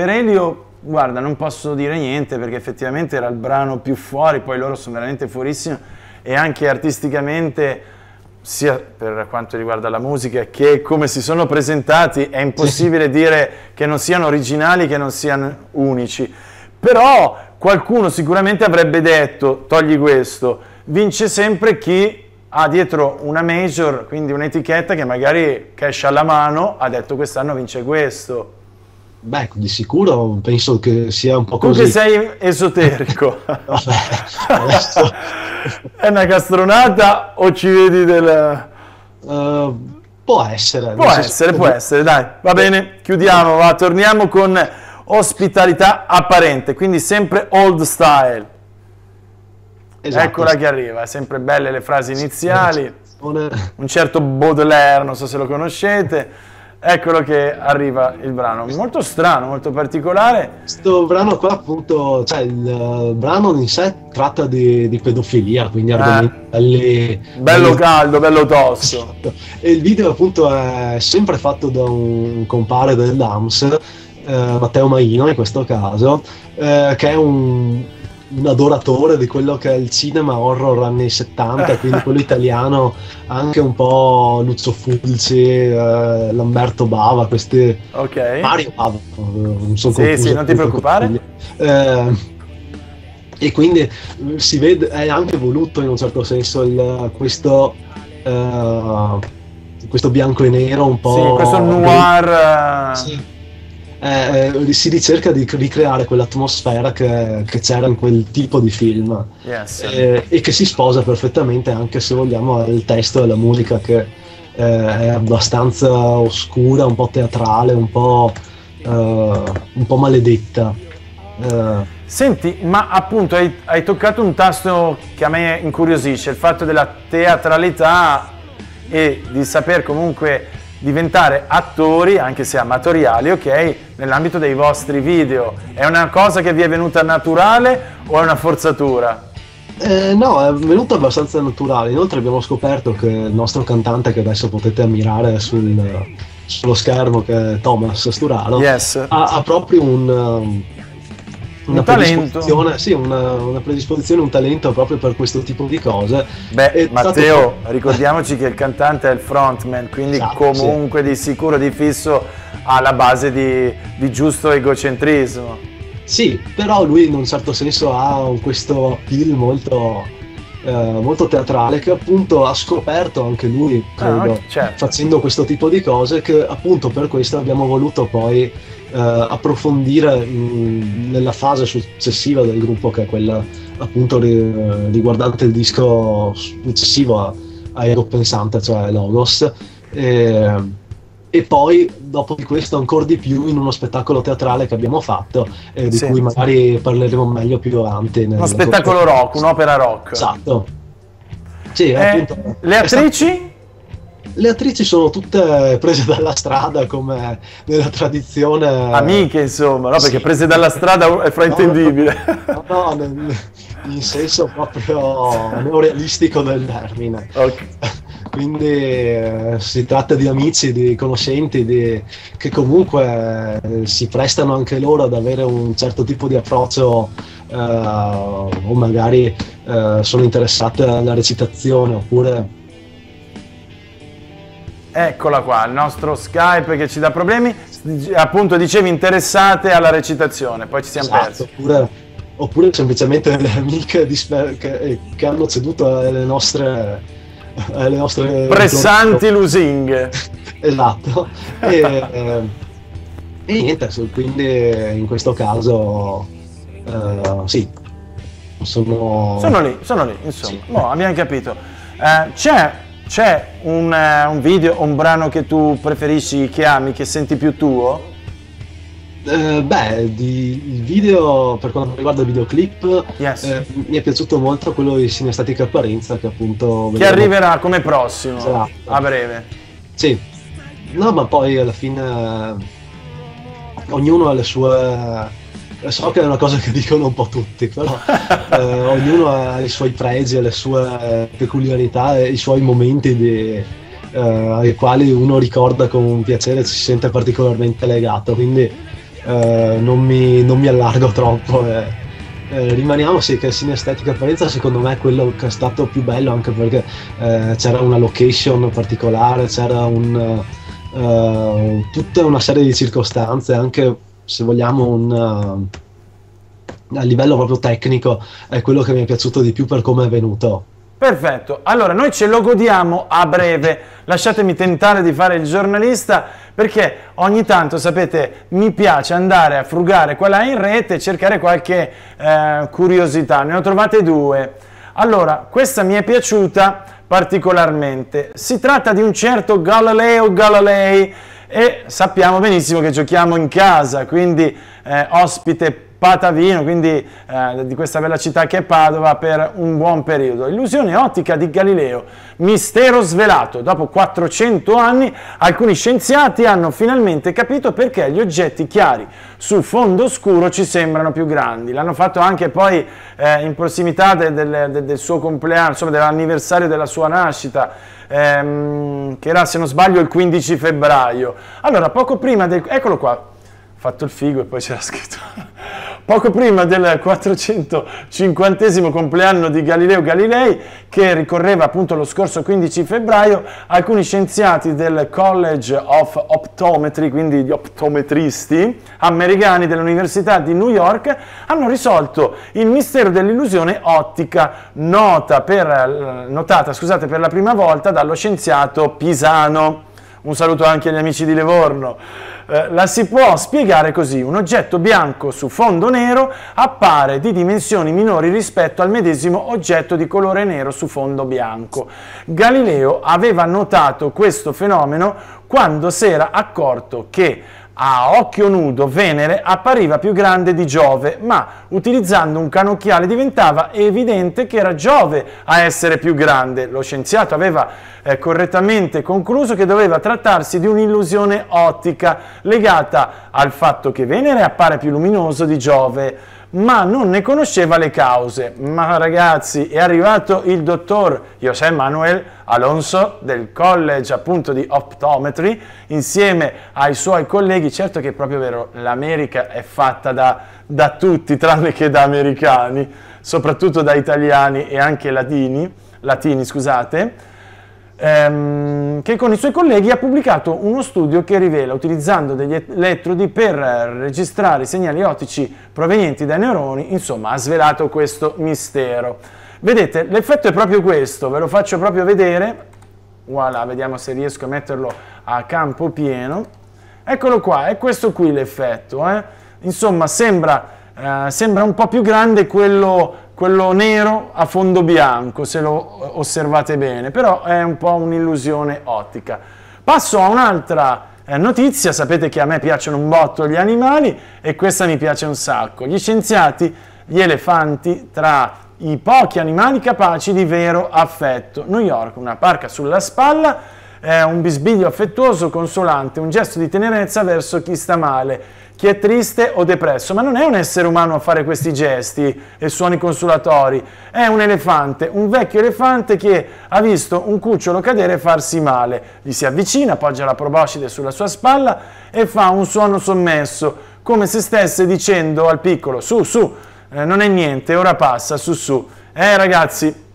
Elio, guarda, non posso dire niente perché effettivamente era il brano più fuori, poi loro sono veramente fuorissimi e anche artisticamente sia per quanto riguarda la musica che come si sono presentati, è impossibile dire che non siano originali, che non siano unici. Però qualcuno sicuramente avrebbe detto, togli questo, vince sempre chi ha dietro una major, quindi un'etichetta che magari cash alla mano, ha detto quest'anno vince questo. Beh, di sicuro penso che sia un po' Tu così. che sei esoterico, Adesso, è una castronata o ci vedi del... può essere. Può essere, dai, va bene, chiudiamo, va, torniamo con ospitalità apparente, quindi sempre old style. Esatto. Eccola che arriva, sempre belle le frasi iniziali, un certo Baudelaire, non so se lo conoscete. Eccolo che arriva il brano, molto strano, molto particolare. Questo brano qua appunto, cioè il brano in sé tratta di pedofilia, quindi argomenti bello caldo, bello tosto. E il video appunto è sempre fatto da un compare del DAMS, Matteo Maino in questo caso, che è un adoratore di quello che è il cinema horror anni 70, quindi quello italiano, anche un po' Lucio Fulci, Lamberto Bava, questi Mario Bava, non sono confuso, sì, non ti preoccupare. E quindi si vede, è anche voluto in un certo senso questo bianco e nero un po', sì, questo noir, sì. Si ricerca di ricreare quell'atmosfera che c'era in quel tipo di film, yes. E che si sposa perfettamente, anche se vogliamo, al testo e alla musica, che è abbastanza oscura, un po' teatrale, un po' maledetta. Senti, ma appunto hai toccato un tasto che a me incuriosisce, il fatto della teatralità e di saper comunque diventare attori, anche se amatoriali, ok, nell'ambito dei vostri video. È una cosa che vi è venuta naturale o è una forzatura? No, è venuto abbastanza naturale. Inoltre abbiamo scoperto che il nostro cantante, che adesso potete ammirare sullo schermo, che è Thomas Sturaro, yes, ha proprio una predisposizione, sì, una predisposizione, un talento proprio per questo tipo di cose. Beh, Matteo, ricordiamoci che il cantante è il frontman, quindi esatto, comunque sì, di sicuro, di fisso, ha la base di giusto egocentrismo. Sì, però lui in un certo senso ha questo appeal molto teatrale, che appunto ha scoperto anche lui, credo, certo, facendo questo tipo di cose, che appunto per questo abbiamo voluto poi approfondire nella fase successiva del gruppo, che è quella appunto riguardante il disco successivo a Ego Pensante, cioè Logos, e poi dopo di questo ancora di più in uno spettacolo teatrale che abbiamo fatto, di sì, cui magari parleremo meglio più avanti. Uno spettacolo rock, un'opera rock. Esatto. Sì, appunto, le attrici? Le attrici sono tutte prese dalla strada, come nella tradizione. Amiche, insomma, no? Perché sì, prese dalla strada è fraintendibile. No, in senso proprio neorealistico del termine. Okay. Quindi si tratta di amici, di conoscenti, che comunque si prestano anche loro ad avere un certo tipo di approccio, o magari sono interessate alla recitazione, oppure... Eccola qua, il nostro Skype che ci dà problemi, appunto dicevi interessate alla recitazione, poi ci siamo esatto, persi. Oppure semplicemente le amiche che hanno ceduto alle nostre pressanti lusinghe. Esatto. E niente, quindi in questo caso sì, sono lì, insomma. Sì. Boh, abbiamo capito. C'è un video o un brano che tu preferisci, che ami, che senti più tuo? Il video, per quanto riguarda il videoclip, yes, mi è piaciuto molto quello di Sinestatica Apparenza, che appunto... Che arriverà come prossimo, esatto, a breve. Sì, no, ma poi alla fine ognuno ha le sue... So che è una cosa che dicono un po' tutti, però ognuno ha i suoi pregi, le sue peculiarità e i suoi momenti ai quali uno ricorda con un piacere, si sente particolarmente legato, quindi non mi allargo troppo. rimaniamo sì che sinestetica apparenza secondo me è quello che è stato più bello, anche perché c'era una location particolare, c'era tutta una serie di circostanze, anche se vogliamo a livello proprio tecnico è quello che mi è piaciuto di più per come è venuto. Perfetto, allora noi ce lo godiamo a breve, lasciatemi tentare di fare il giornalista perché ogni tanto, sapete, mi piace andare a frugare qua là in rete e cercare qualche curiosità, ne ho trovate due. Allora, questa mi è piaciuta particolarmente, si tratta di un certo Galileo Galilei e sappiamo benissimo che giochiamo in casa, quindi ospite patavino, quindi di questa bella città che è Padova, per un buon periodo. Illusione ottica di Galileo, mistero svelato. Dopo 400 anni alcuni scienziati hanno finalmente capito perché gli oggetti chiari su fondo scuro ci sembrano più grandi. L'hanno fatto anche poi in prossimità del suo compleanno, insomma dell'anniversario della sua nascita, che era, se non sbaglio, il 15 febbraio. Allora, poco prima del... eccolo qua, fatto il figo e poi c'era scritto poco prima del 450° compleanno di Galileo Galilei, che ricorreva appunto lo scorso 15 febbraio, alcuni scienziati del College of Optometry, quindi gli optometristi americani dell'Università di New York, hanno risolto il mistero dell'illusione ottica notata per la prima volta dallo scienziato Pisano. Un saluto anche agli amici di Livorno. La si può spiegare così: un oggetto bianco su fondo nero appare di dimensioni minori rispetto al medesimo oggetto di colore nero su fondo bianco. Galileo aveva notato questo fenomeno quando si era accorto che a occhio nudo Venere appariva più grande di Giove, ma utilizzando un cannocchiale diventava evidente che era Giove a essere più grande. Lo scienziato aveva correttamente concluso che doveva trattarsi di un'illusione ottica legata al fatto che Venere appare più luminoso di Giove, ma non ne conosceva le cause. Ma ragazzi, è arrivato il dottor José Manuel Alonso del College appunto di Optometry insieme ai suoi colleghi. Certo che è proprio vero, l'America è fatta da tutti tranne che da americani, soprattutto da italiani e anche latini scusate, che con i suoi colleghi ha pubblicato uno studio che rivela, utilizzando degli elettrodi per registrare i segnali ottici provenienti dai neuroni, insomma ha svelato questo mistero. Vedete, l'effetto è proprio questo, ve lo faccio proprio vedere, voilà, vediamo se riesco a metterlo a campo pieno, eccolo qua, è questo qui l'effetto, insomma sembra un po' più grande quello nero a fondo bianco, se lo osservate bene, però è un po' un'illusione ottica. Passo a un'altra notizia. Sapete che a me piacciono un botto gli animali e questa mi piace un sacco. Gli scienziati, gli elefanti, tra i pochi animali capaci di vero affetto. New York, una barca sulla spalla, un bisbiglio affettuoso, consolante, un gesto di tenerezza verso chi sta male, chi è triste o depresso. Ma non è un essere umano a fare questi gesti e suoni consolatori, è un elefante, un vecchio elefante che ha visto un cucciolo cadere e farsi male. Gli si avvicina, appoggia la proboscide sulla sua spalla e fa un suono sommesso, come se stesse dicendo al piccolo: su, su, non è niente, ora passa, su, su. Ragazzi,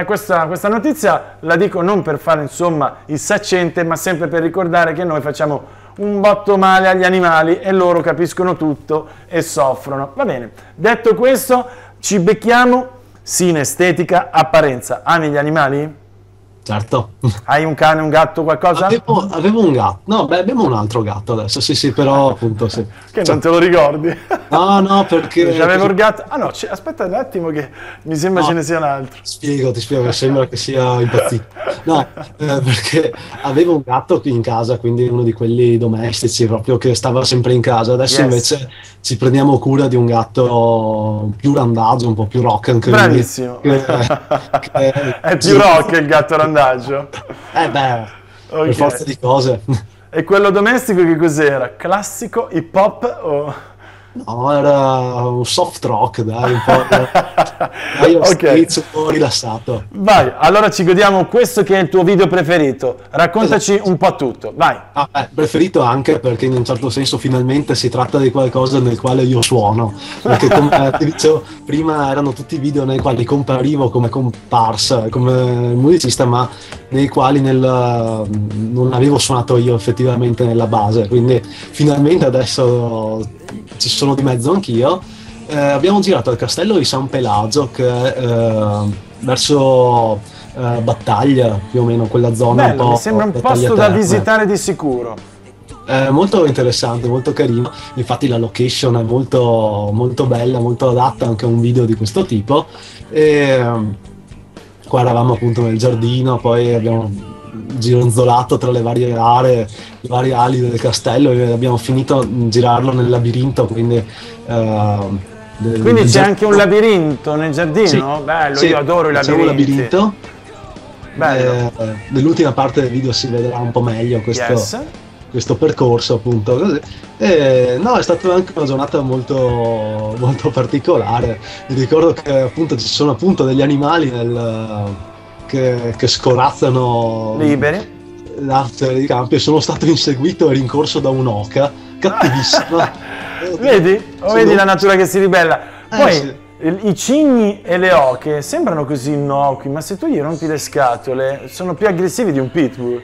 questa notizia la dico non per fare insomma il saccente, ma sempre per ricordare che noi facciamo un botto male agli animali e loro capiscono tutto e soffrono. Va bene, detto questo, ci becchiamo sinestetica apparenza. Ami gli animali? Certo. Hai un cane, un gatto, qualcosa? Avevo un gatto. No, beh, abbiamo un altro gatto adesso, sì, però appunto sì. Che non te lo ricordi? No, perché... Avevo il gatto... Ah no, aspetta un attimo che mi sembra ce ne sia un altro. Ti spiego, sembra che sia impazzito. No, perché avevo un gatto qui in casa, quindi uno di quelli domestici proprio che stava sempre in casa. Adesso invece ci prendiamo cura di un gatto più randagio, un po' più rock anche lui. Bravissimo. È più rock il gatto randagio. Okay. Per forza di cose. E quello domestico che cos'era? Classico hip hop o... No, era un soft rock, dai, un po'. Dai, Ok. un po' rilassato. Vai, allora ci godiamo questo che è il tuo video preferito. Raccontaci un po' tutto, vai. Preferito anche perché in un certo senso finalmente si tratta di qualcosa nel quale io suono, perché come ti dicevo prima erano tutti video nei quali comparivo come comparsa, come musicista, ma nei quali non avevo suonato io effettivamente nella base, quindi finalmente adesso ci sono di mezzo anch'io. Abbiamo girato al castello di San Pelagio che è verso Battaglia, più o meno quella zona. Bello, un po' mi sembra un Battaglia posto da Terme. visitare di sicuro. Molto interessante, molto carino, infatti la location è molto, molto bella, molto adatta anche a un video di questo tipo. E qua eravamo appunto nel giardino, poi abbiamo gironzolato tra le varie aree, le varie ali del castello e abbiamo finito di girarlo nel labirinto, quindi Quindi c'è anche un labirinto nel giardino? Sì, Bello, sì, io adoro i c'è labirinti. un labirinto. Bello. Nell'ultima parte del video si vedrà un po' meglio Yes. questo percorso, appunto. Così. No, è stata anche una giornata molto, molto particolare. Mi ricordo che appunto ci sono appunto degli animali che scorazzano Liberi. l'arte dei campi e sono stato inseguito e rincorso da un'oca cattivissima. Vedi la natura che si ribella. Poi sì. i cigni e le oche sembrano così innocui, ma se tu gli rompi le scatole sono più aggressivi di un pitbull.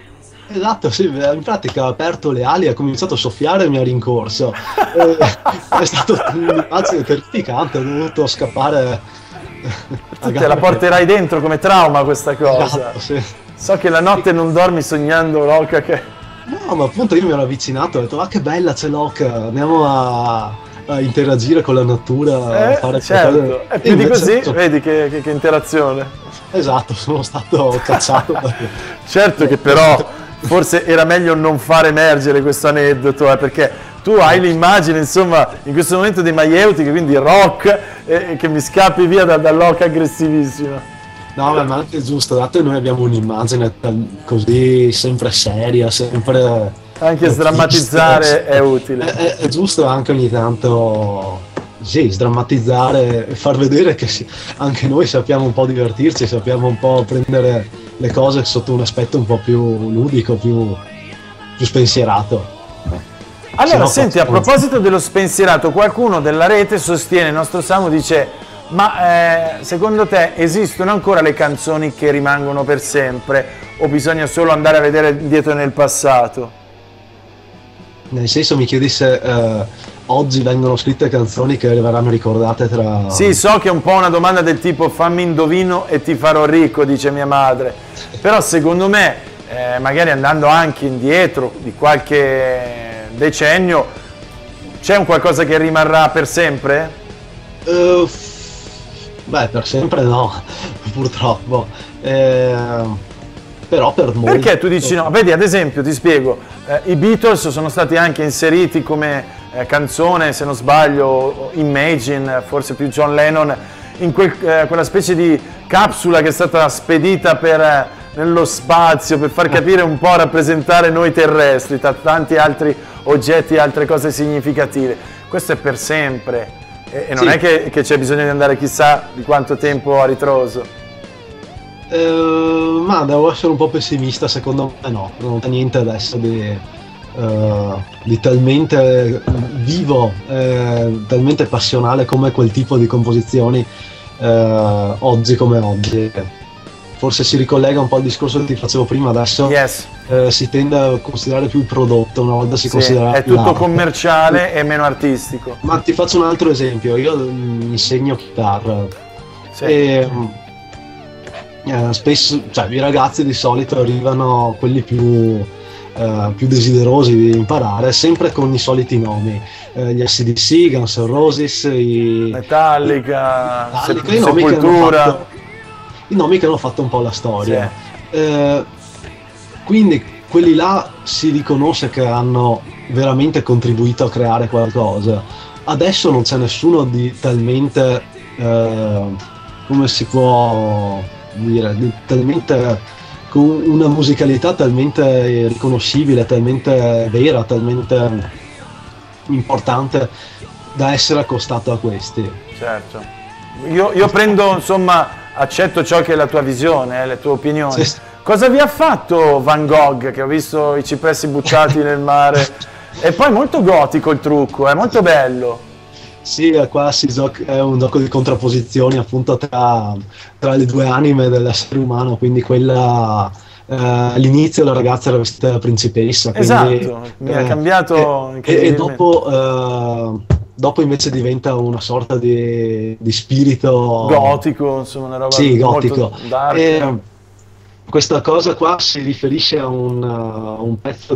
Esatto, sì, in pratica ha aperto le ali, ha cominciato a soffiare e mi ha rincorso. È stato un'immagine terrificante, ho dovuto scappare. Tu te la porterai dentro come trauma questa cosa. Esatto, sì. So che la notte non dormi sognando l'oca che... No, ma appunto io mi ero avvicinato e ho detto, ma che bella c'è l'oca, andiamo a interagire con la natura, a fare certo, qualcosa. e più di invece- così, vedi che interazione. Esatto, sono stato cacciato. Certo che però forse era meglio non far emergere questo aneddoto, perché tu hai l'immagine, insomma, in questo momento dei maieutici, quindi rock, che mi scappi via dall'oca aggressivissima. No, ma anche giusto, dato che noi abbiamo un'immagine così sempre seria, sempre... Anche sdrammatizzare è utile. È giusto anche ogni tanto, sì, sdrammatizzare e far vedere che anche noi sappiamo un po' divertirci, sappiamo un po' prendere le cose sotto un aspetto un po' più ludico, più spensierato. Allora, Se no, senti, a proposito dello spensierato, qualcuno della rete sostiene, il nostro Samu dice, ma secondo te esistono ancora le canzoni che rimangono per sempre o bisogna solo andare a vedere indietro nel passato? Nel senso, mi chiedi se oggi vengono scritte canzoni che verranno ricordate tra... Sì, so che è un po' una domanda del tipo fammi indovino e ti farò ricco, dice mia madre, però secondo me, magari andando anche indietro di qualche decennio, c'è un qualcosa che rimarrà per sempre? Beh, per sempre no, purtroppo. Però per molti... Perché tu dici no? Vedi, ad esempio, ti spiego, i Beatles sono stati anche inseriti come canzone, se non sbaglio, Imagine, forse più John Lennon, in quella specie di capsula che è stata spedita nello spazio per far capire un po', rappresentare noi terrestri, tra tanti altri oggetti e altre cose significative. Questo è per sempre e non Sì. è che c'è bisogno di andare chissà di quanto tempo a ritroso. Ma devo essere un po' pessimista, secondo me no, non c'è niente adesso di talmente vivo, talmente passionale come quel tipo di composizioni oggi come oggi. Forse si ricollega un po' al discorso che ti facevo prima, adesso Yes. si tende a considerare più il prodotto, una volta si Sì, considerava è tutto l'arte. commerciale e meno artistico. Ma ti faccio un altro esempio, io insegno chitarra. Sì. E spesso, cioè, i ragazzi di solito arrivano, quelli più desiderosi di imparare, sempre con i soliti nomi, gli AC/DC, Guns N' Roses, Metallica, i nomi che hanno Sepoltura. fatto- i nomi che hanno fatto un po' la storia. Quindi quelli là si riconosce che hanno veramente contribuito a creare qualcosa. Adesso non c'è nessuno di talmente, come si può dire, talmente, con una musicalità talmente riconoscibile, talmente vera, talmente importante da essere accostato a questi. Certo. Io prendo, insomma, accetto ciò che è la tua visione, le tue opinioni. Sì. Cosa vi ha fatto Van Gogh, che ho visto i cipressi buttati nel mare? E poi molto gotico il trucco, è molto bello. Sì, qua è un gioco di contrapposizioni appunto tra le due anime dell'essere umano, quindi quella all'inizio la ragazza era vestita da principessa, quindi, Esatto, mi ha cambiato e incredibilmente. dopo invece diventa una sorta di spirito Gotico, insomma, una roba sì, molto gotico. dark. E questa cosa qua si riferisce a un pezzo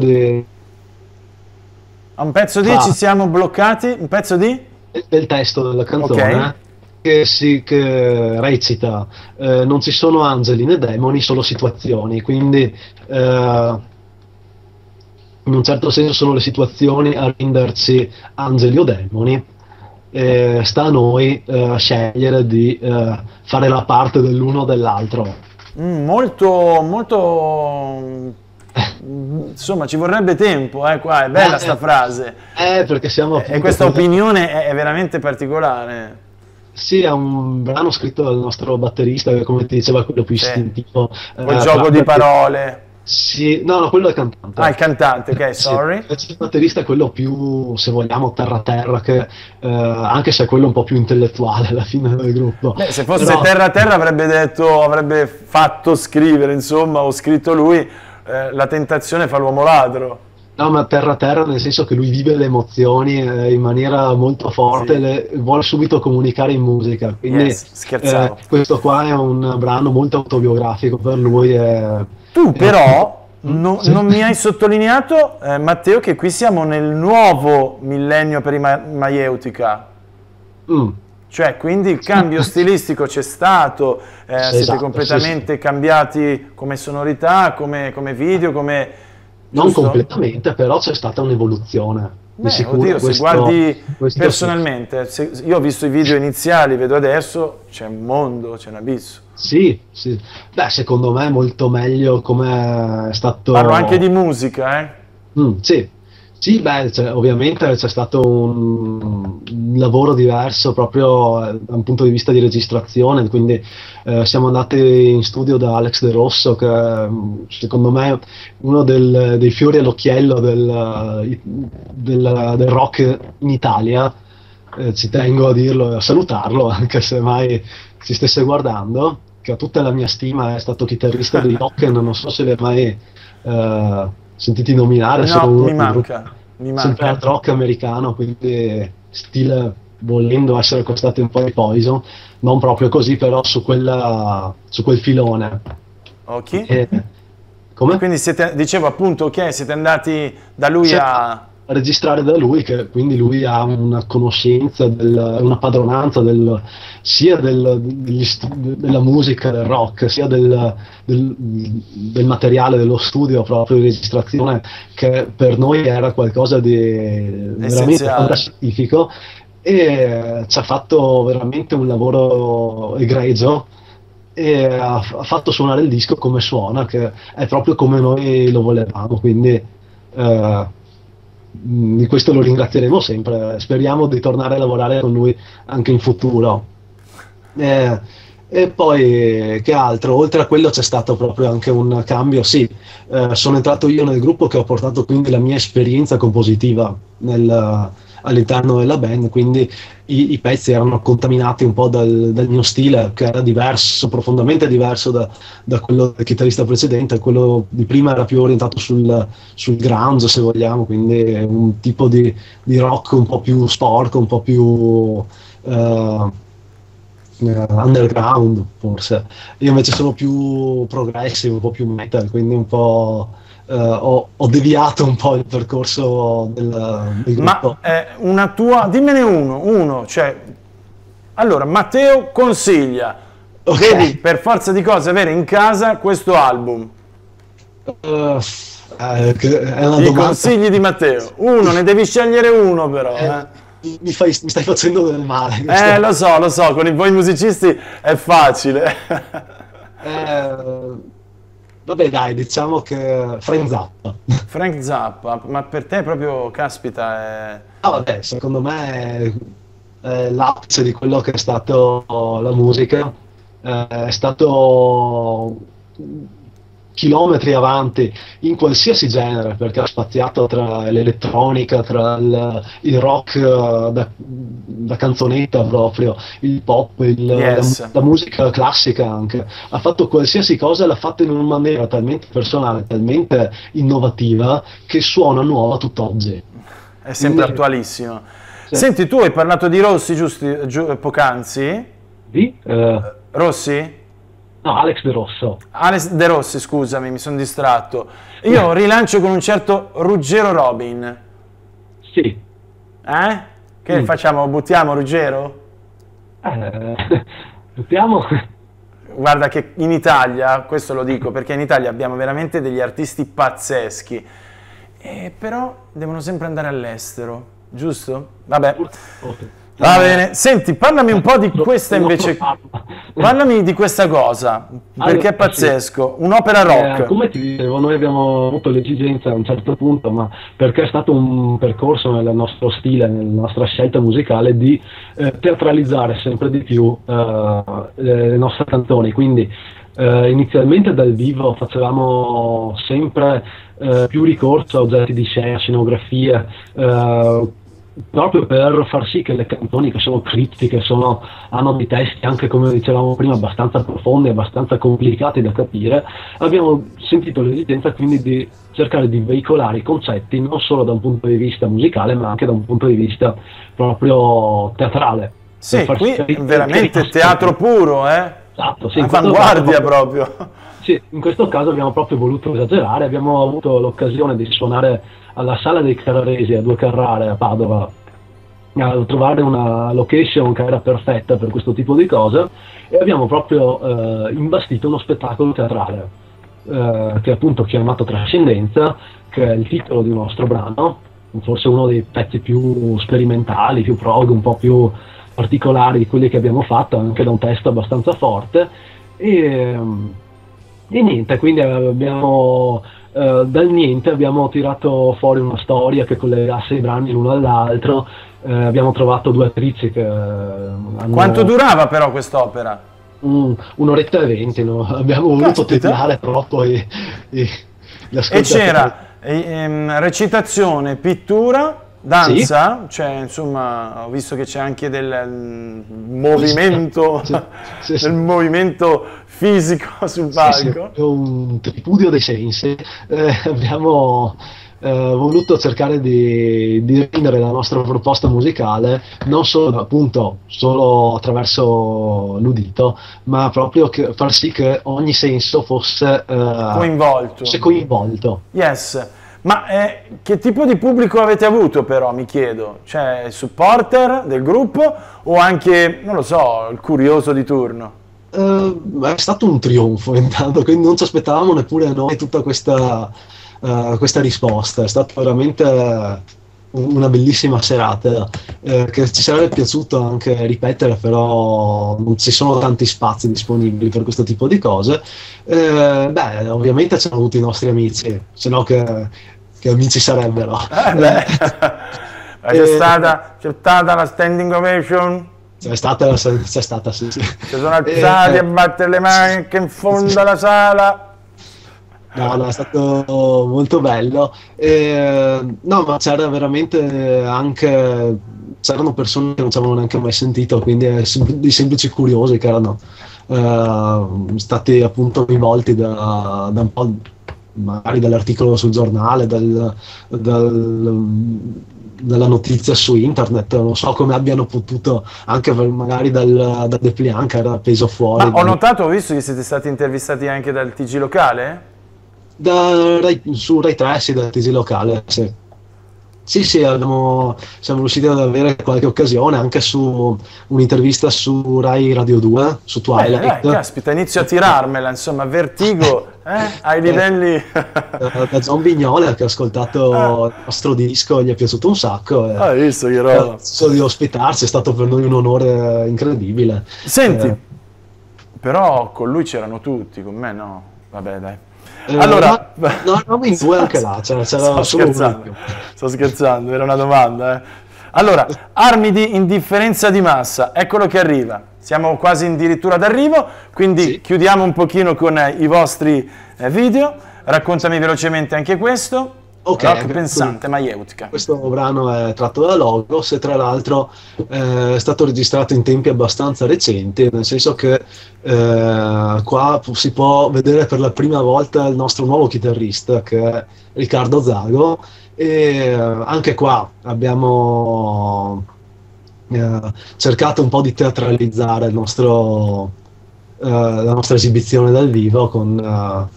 A un pezzo di ci siamo bloccati, un pezzo di? del testo della canzone, che recita non ci sono angeli né demoni, solo situazioni, quindi in un certo senso sono le situazioni a renderci angeli o demoni. Sta a noi scegliere di fare la parte dell'uno o dell'altro. Molto, molto, insomma, ci vorrebbe tempo, qua è bella sta frase. Perché siamo E questa opinione è veramente particolare. Sì, è un brano scritto dal nostro batterista, che come ti diceva quello più istintivo. Quel gioco di parole. Sì, no, quello è il cantante. Ah, il cantante, ok, sorry. Sì, il batterista è quello più, se vogliamo, terra-terra, che anche se è quello un po' più intellettuale alla fine del gruppo. Beh, se fosse terra-terra avrebbe fatto scrivere, insomma, o scritto lui, La tentazione fa l'uomo ladro. No, ma terra-terra nel senso che lui vive le emozioni in maniera molto forte, Sì. le vuole subito comunicare in musica, quindi scherzavo. questo qua è un brano molto autobiografico per lui. Tu però non mi hai sottolineato, Matteo, che qui siamo nel nuovo millennio per i Maieutica. Cioè, quindi il cambio stilistico c'è stato, siete esatto, completamente cambiati come sonorità, come video, come... Non giusto? completamente, però c'è stata un'evoluzione. Di sicuro, oddio, se questo- guardi questo personalmente, io ho visto i video iniziali, vedo adesso, c'è un mondo, c'è un abisso. Sì, sì. Beh, secondo me è molto meglio come è stato... Parlo anche di musica, Sì, sì, beh, ovviamente c'è stato un lavoro diverso proprio da un punto di vista di registrazione, quindi siamo andati in studio da Alex De Rosso, che secondo me è uno dei fiori all'occhiello del rock in Italia. Ci tengo a dirlo e a salutarlo, anche se mai ci stesse guardando, che ha tutta la mia stima, è stato chitarrista di Dokken, non so se li hai mai sentiti nominare. No, sono uno mi dei manca, gruppi sempre hard rock americano, quindi stile, volendo essere accostati un po' ai Poison, non proprio così, però su quel filone. Ok. Come? Quindi dicevo appunto, ok, siete andati da lui a registrare da lui, che quindi lui ha una conoscenza, una padronanza sia della musica, del rock, sia del materiale dello studio proprio di registrazione, che per noi era qualcosa di veramente fantascientifico, e ci ha fatto veramente un lavoro egregio e ha fatto suonare il disco come suona, che è proprio come noi lo volevamo, quindi di questo lo ringrazieremo sempre. Speriamo di tornare a lavorare con lui anche in futuro. E poi che altro? Oltre a quello c'è stato proprio anche un cambio. Sì, sono entrato io nel gruppo, che ho portato quindi la mia esperienza compositiva all'interno della band, quindi i pezzi erano contaminati un po' dal mio stile, che era diverso, profondamente diverso da quello del chitarrista precedente. Quello di prima era più orientato sul grunge, se vogliamo, quindi un tipo di rock un po' più sporco, un po' più underground forse. Io invece sono più progressive, un po' più metal, quindi un po' ho deviato un po' il percorso del gruppo. Ma una tua, dimmene uno, cioè, allora Matteo consiglia, devi per forza di cose avere in casa questo album. È una I domanda. consigli di Matteo, ne devi scegliere uno però. Mi stai facendo del male. Lo so, con voi musicisti è facile. Vabbè, dai, diciamo che Frank Zappa. Frank Zappa, ma per te proprio, caspita, è... Ah, vabbè, secondo me è l'apice di quello che è stato la musica, è stato chilometri avanti in qualsiasi genere, perché ha spaziato tra l'elettronica, tra il rock da canzonetta proprio, il pop, Yes. la musica classica anche. Ha fatto qualsiasi cosa e l'ha fatto in una maniera talmente personale, talmente innovativa, che suona nuova tutt'oggi. È sempre Quindi- attualissimo. Sì. Senti, tu hai parlato di Rossi, poc'anzi? Di? Rossi? No, Alex De Rosso. Alex De Rossi, scusami, mi sono distratto. Io rilancio con un certo Ruggero Robin. Sì. Eh? Che facciamo? Buttiamo Ruggero? Buttiamo. Guarda che in Italia, questo lo dico perché in Italia abbiamo veramente degli artisti pazzeschi, però devono sempre andare all'estero, giusto? Vabbè, va bene. Senti, parlami un po' di questa invece, parlami di questa cosa, perché è pazzesco, un'opera rock. Come ti dicevo, noi abbiamo avuto l'esigenza a un certo punto, ma perché è stato un percorso nel nostro stile, nella nostra scelta musicale, di teatralizzare sempre di più le nostre canzoni. Quindi inizialmente dal vivo facevamo sempre più ricorso a oggetti di scena, scenografie, proprio per far sì che le canzoni, che sono criptiche, hanno dei testi anche, come dicevamo prima, abbastanza profondi, abbastanza complicati da capire, abbiamo sentito l'esigenza quindi di cercare di veicolare i concetti non solo da un punto di vista musicale, ma anche da un punto di vista proprio teatrale. Sì, qui è veramente teatro puro, Esatto, sì, avanguardia proprio. Sì, in questo caso abbiamo proprio voluto esagerare, abbiamo avuto l'occasione di suonare alla Sala dei Carraresi a Due Carrare a Padova, a trovare una location che era perfetta per questo tipo di cose, e abbiamo proprio imbastito uno spettacolo teatrale che è appunto chiamato Trascendenza, che è il titolo di un nostro brano, forse uno dei pezzi più sperimentali, più prog, un po' più particolari di quelli che abbiamo fatto, anche da un testo abbastanza forte, e niente, quindi abbiamo dal niente abbiamo tirato fuori una storia che collegasse i brani l'uno all'altro. Abbiamo trovato due attrici che hanno... Quanto durava però quest'opera? Un'oretta e 20, no? Abbiamo voluto tediare troppo gli E ascoltatori. c'era recitazione, pittura, danza, cioè insomma ho visto che c'è anche del movimento, Sì. del movimento fisico sul palco. Sì, un tripudio dei sensi. Abbiamo voluto cercare di rendere la nostra proposta musicale non solo appunto solo attraverso l'udito, ma proprio far sì che ogni senso fosse coinvolto. Yes. Ma che tipo di pubblico avete avuto però, mi chiedo? Cioè, supporter del gruppo o anche, non lo so, il curioso di turno? È stato un trionfo intanto, quindi non ci aspettavamo neppure noi tutta questa risposta. È stata veramente una bellissima serata che ci sarebbe piaciuto anche ripetere, però non ci sono tanti spazi disponibili per questo tipo di cose. Ovviamente ci hanno avuto i nostri amici, se no che amici sarebbero. C'è stata la standing ovation? C'è stata, sì. Si sono alzati a battere le mani anche in fondo alla sala. No, è stato molto bello. No, ma c'era veramente anche... C'erano persone che non ci avevano neanche mai sentito, quindi dei semplici curiosi che erano stati appunto coinvolti da un po', magari dall'articolo sul giornale, dalla notizia su internet, non so come abbiano potuto, anche magari dal dépliant che era appeso fuori. Ma ho visto che siete stati intervistati anche dal TG locale? Su Rai 3, sì, dal TG locale, sì. Sì, siamo riusciti ad avere qualche occasione anche su un'intervista su Rai Radio 2, su Twilight. Caspita, inizio a tirarmela, insomma, Vertigo, ai livelli... Da John Vignola, che ha ascoltato il nostro disco, gli è piaciuto un sacco. Hai visto che roba? Solo di ospitarci è stato per noi un onore incredibile. Senti, però con lui c'erano tutti, con me no. Vabbè, dai. Allora, no, eravamo in due anche là, c'era sto solo scherzando, sto scherzando, era una domanda. Allora, armi di indifferenza di massa, eccolo che arriva. Siamo quasi addirittura d'arrivo, quindi sì. Chiudiamo un pochino con i vostri video. Raccontami velocemente anche questo. Ok, Rock pensante, Maieutica. Questo brano è tratto da Logos e tra l'altro è stato registrato in tempi abbastanza recenti, nel senso che qua si può vedere per la prima volta il nostro nuovo chitarrista, che è Riccardo Zago, e anche qua abbiamo cercato un po' di teatralizzare la nostra esibizione dal vivo con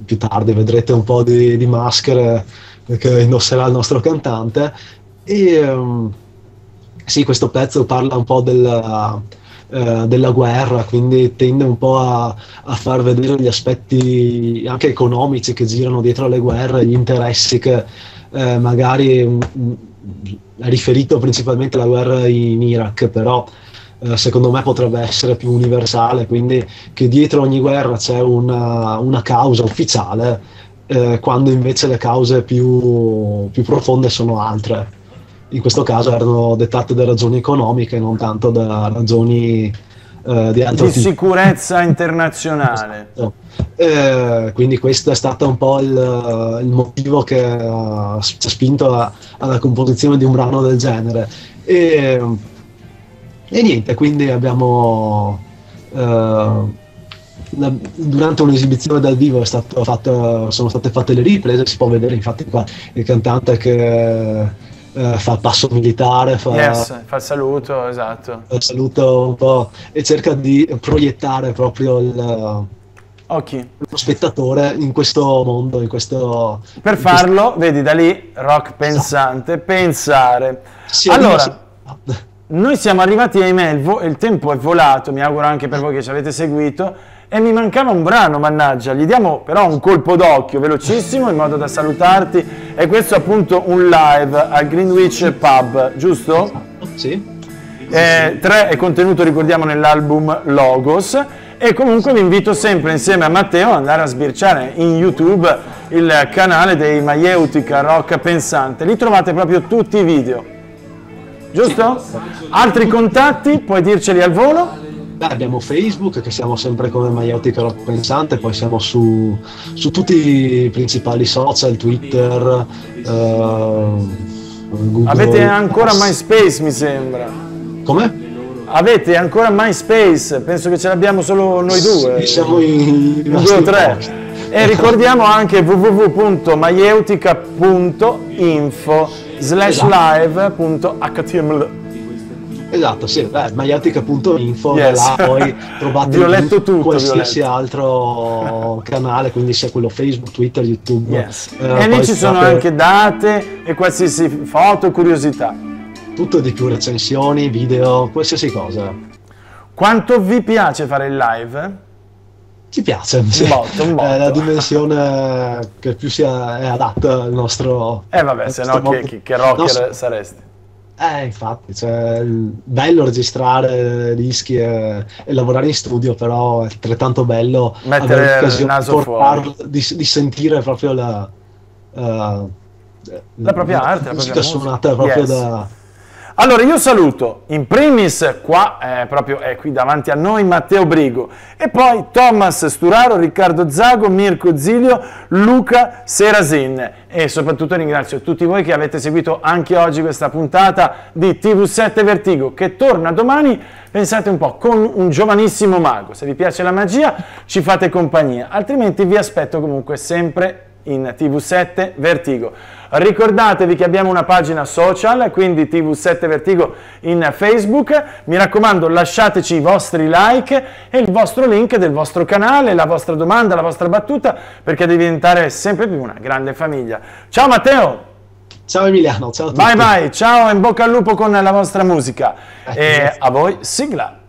più tardi vedrete un po' di maschere che indosserà il nostro cantante. E sì, questo pezzo parla un po' della guerra, quindi tende un po' a far vedere gli aspetti anche economici che girano dietro alle guerre, gli interessi che magari è riferito principalmente alla guerra in Iraq, però secondo me potrebbe essere più universale, quindi che dietro ogni guerra c'è una causa ufficiale, quando invece le cause più profonde sono altre. In questo caso erano dettate da ragioni economiche, non tanto da ragioni di altro tipo. Sicurezza internazionale. Quindi questo è stato un po' il motivo che ci ha spinto alla composizione di un brano del genere. E niente, quindi abbiamo durante un'esibizione dal vivo sono state fatte le riprese, si può vedere infatti qua il cantante che fa il passo militare, fa il saluto, esatto. Fa il saluto un po' e cerca di proiettare proprio lo spettatore in questo mondo, per farlo, vedi da lì, rock pensante, pensare. Sì, allora, noi siamo arrivati, ahimè, il tempo è volato, mi auguro anche per voi che ci avete seguito, e mi mancava un brano, mannaggia. Gli diamo però un colpo d'occhio velocissimo in modo da salutarti, e questo è appunto un live al Greenwich Pub, giusto? Sì. 3 è contenuto, ricordiamo, nell'album Logos, e comunque vi invito sempre insieme a Matteo ad andare a sbirciare in YouTube il canale dei Maieutica Rock Pensante, lì trovate proprio tutti i video, giusto? Altri contatti, puoi dirceli al volo? Abbiamo Facebook, che siamo sempre come Maieutica Rock Pensante, poi siamo su tutti i principali social, Twitter, Google. Avete ancora MySpace, mi sembra. Come? Avete ancora MySpace? Penso che ce l'abbiamo solo noi due. Sì, siamo in 2 o 3. E ricordiamo anche www.maieutica.info/live.html. Esatto, sì, maieutica.info, yes. Là poi trovate tutto, qualsiasi altro canale, quindi sia quello Facebook, Twitter, YouTube. Yes. E lì ci sono anche date e qualsiasi foto, curiosità. Tutto di più, recensioni, video, qualsiasi cosa. Quanto vi piace fare il live? Ci piace, sì. Un botto. È la dimensione che più è adatta al nostro... vabbè, se no che rocker saresti. Infatti, cioè, bello registrare dischi e lavorare in studio, però è altrettanto bello mettere il naso fuori, di sentire proprio la propria arte, la musica propria suonata proprio da... Allora io saluto in primis qua, proprio qui davanti a noi, Matteo Brigo, e poi Thomas Sturaro, Riccardo Zago, Mirko Zilio, Luca Serasin, e soprattutto ringrazio tutti voi che avete seguito anche oggi questa puntata di TV7 Vertigo, che torna domani, pensate un po', con un giovanissimo mago. Se vi piace la magia ci fate compagnia, altrimenti vi aspetto comunque sempre in TV7 Vertigo. Ricordatevi che abbiamo una pagina social, quindi TV7 Vertigo in Facebook. Mi raccomando, lasciateci i vostri like e il vostro link del vostro canale, la vostra domanda, la vostra battuta, perché deve diventare sempre più una grande famiglia. Ciao Matteo! Ciao Emiliano, ciao a tutti! Bye bye, ciao, in bocca al lupo con la vostra musica. E a voi, sigla!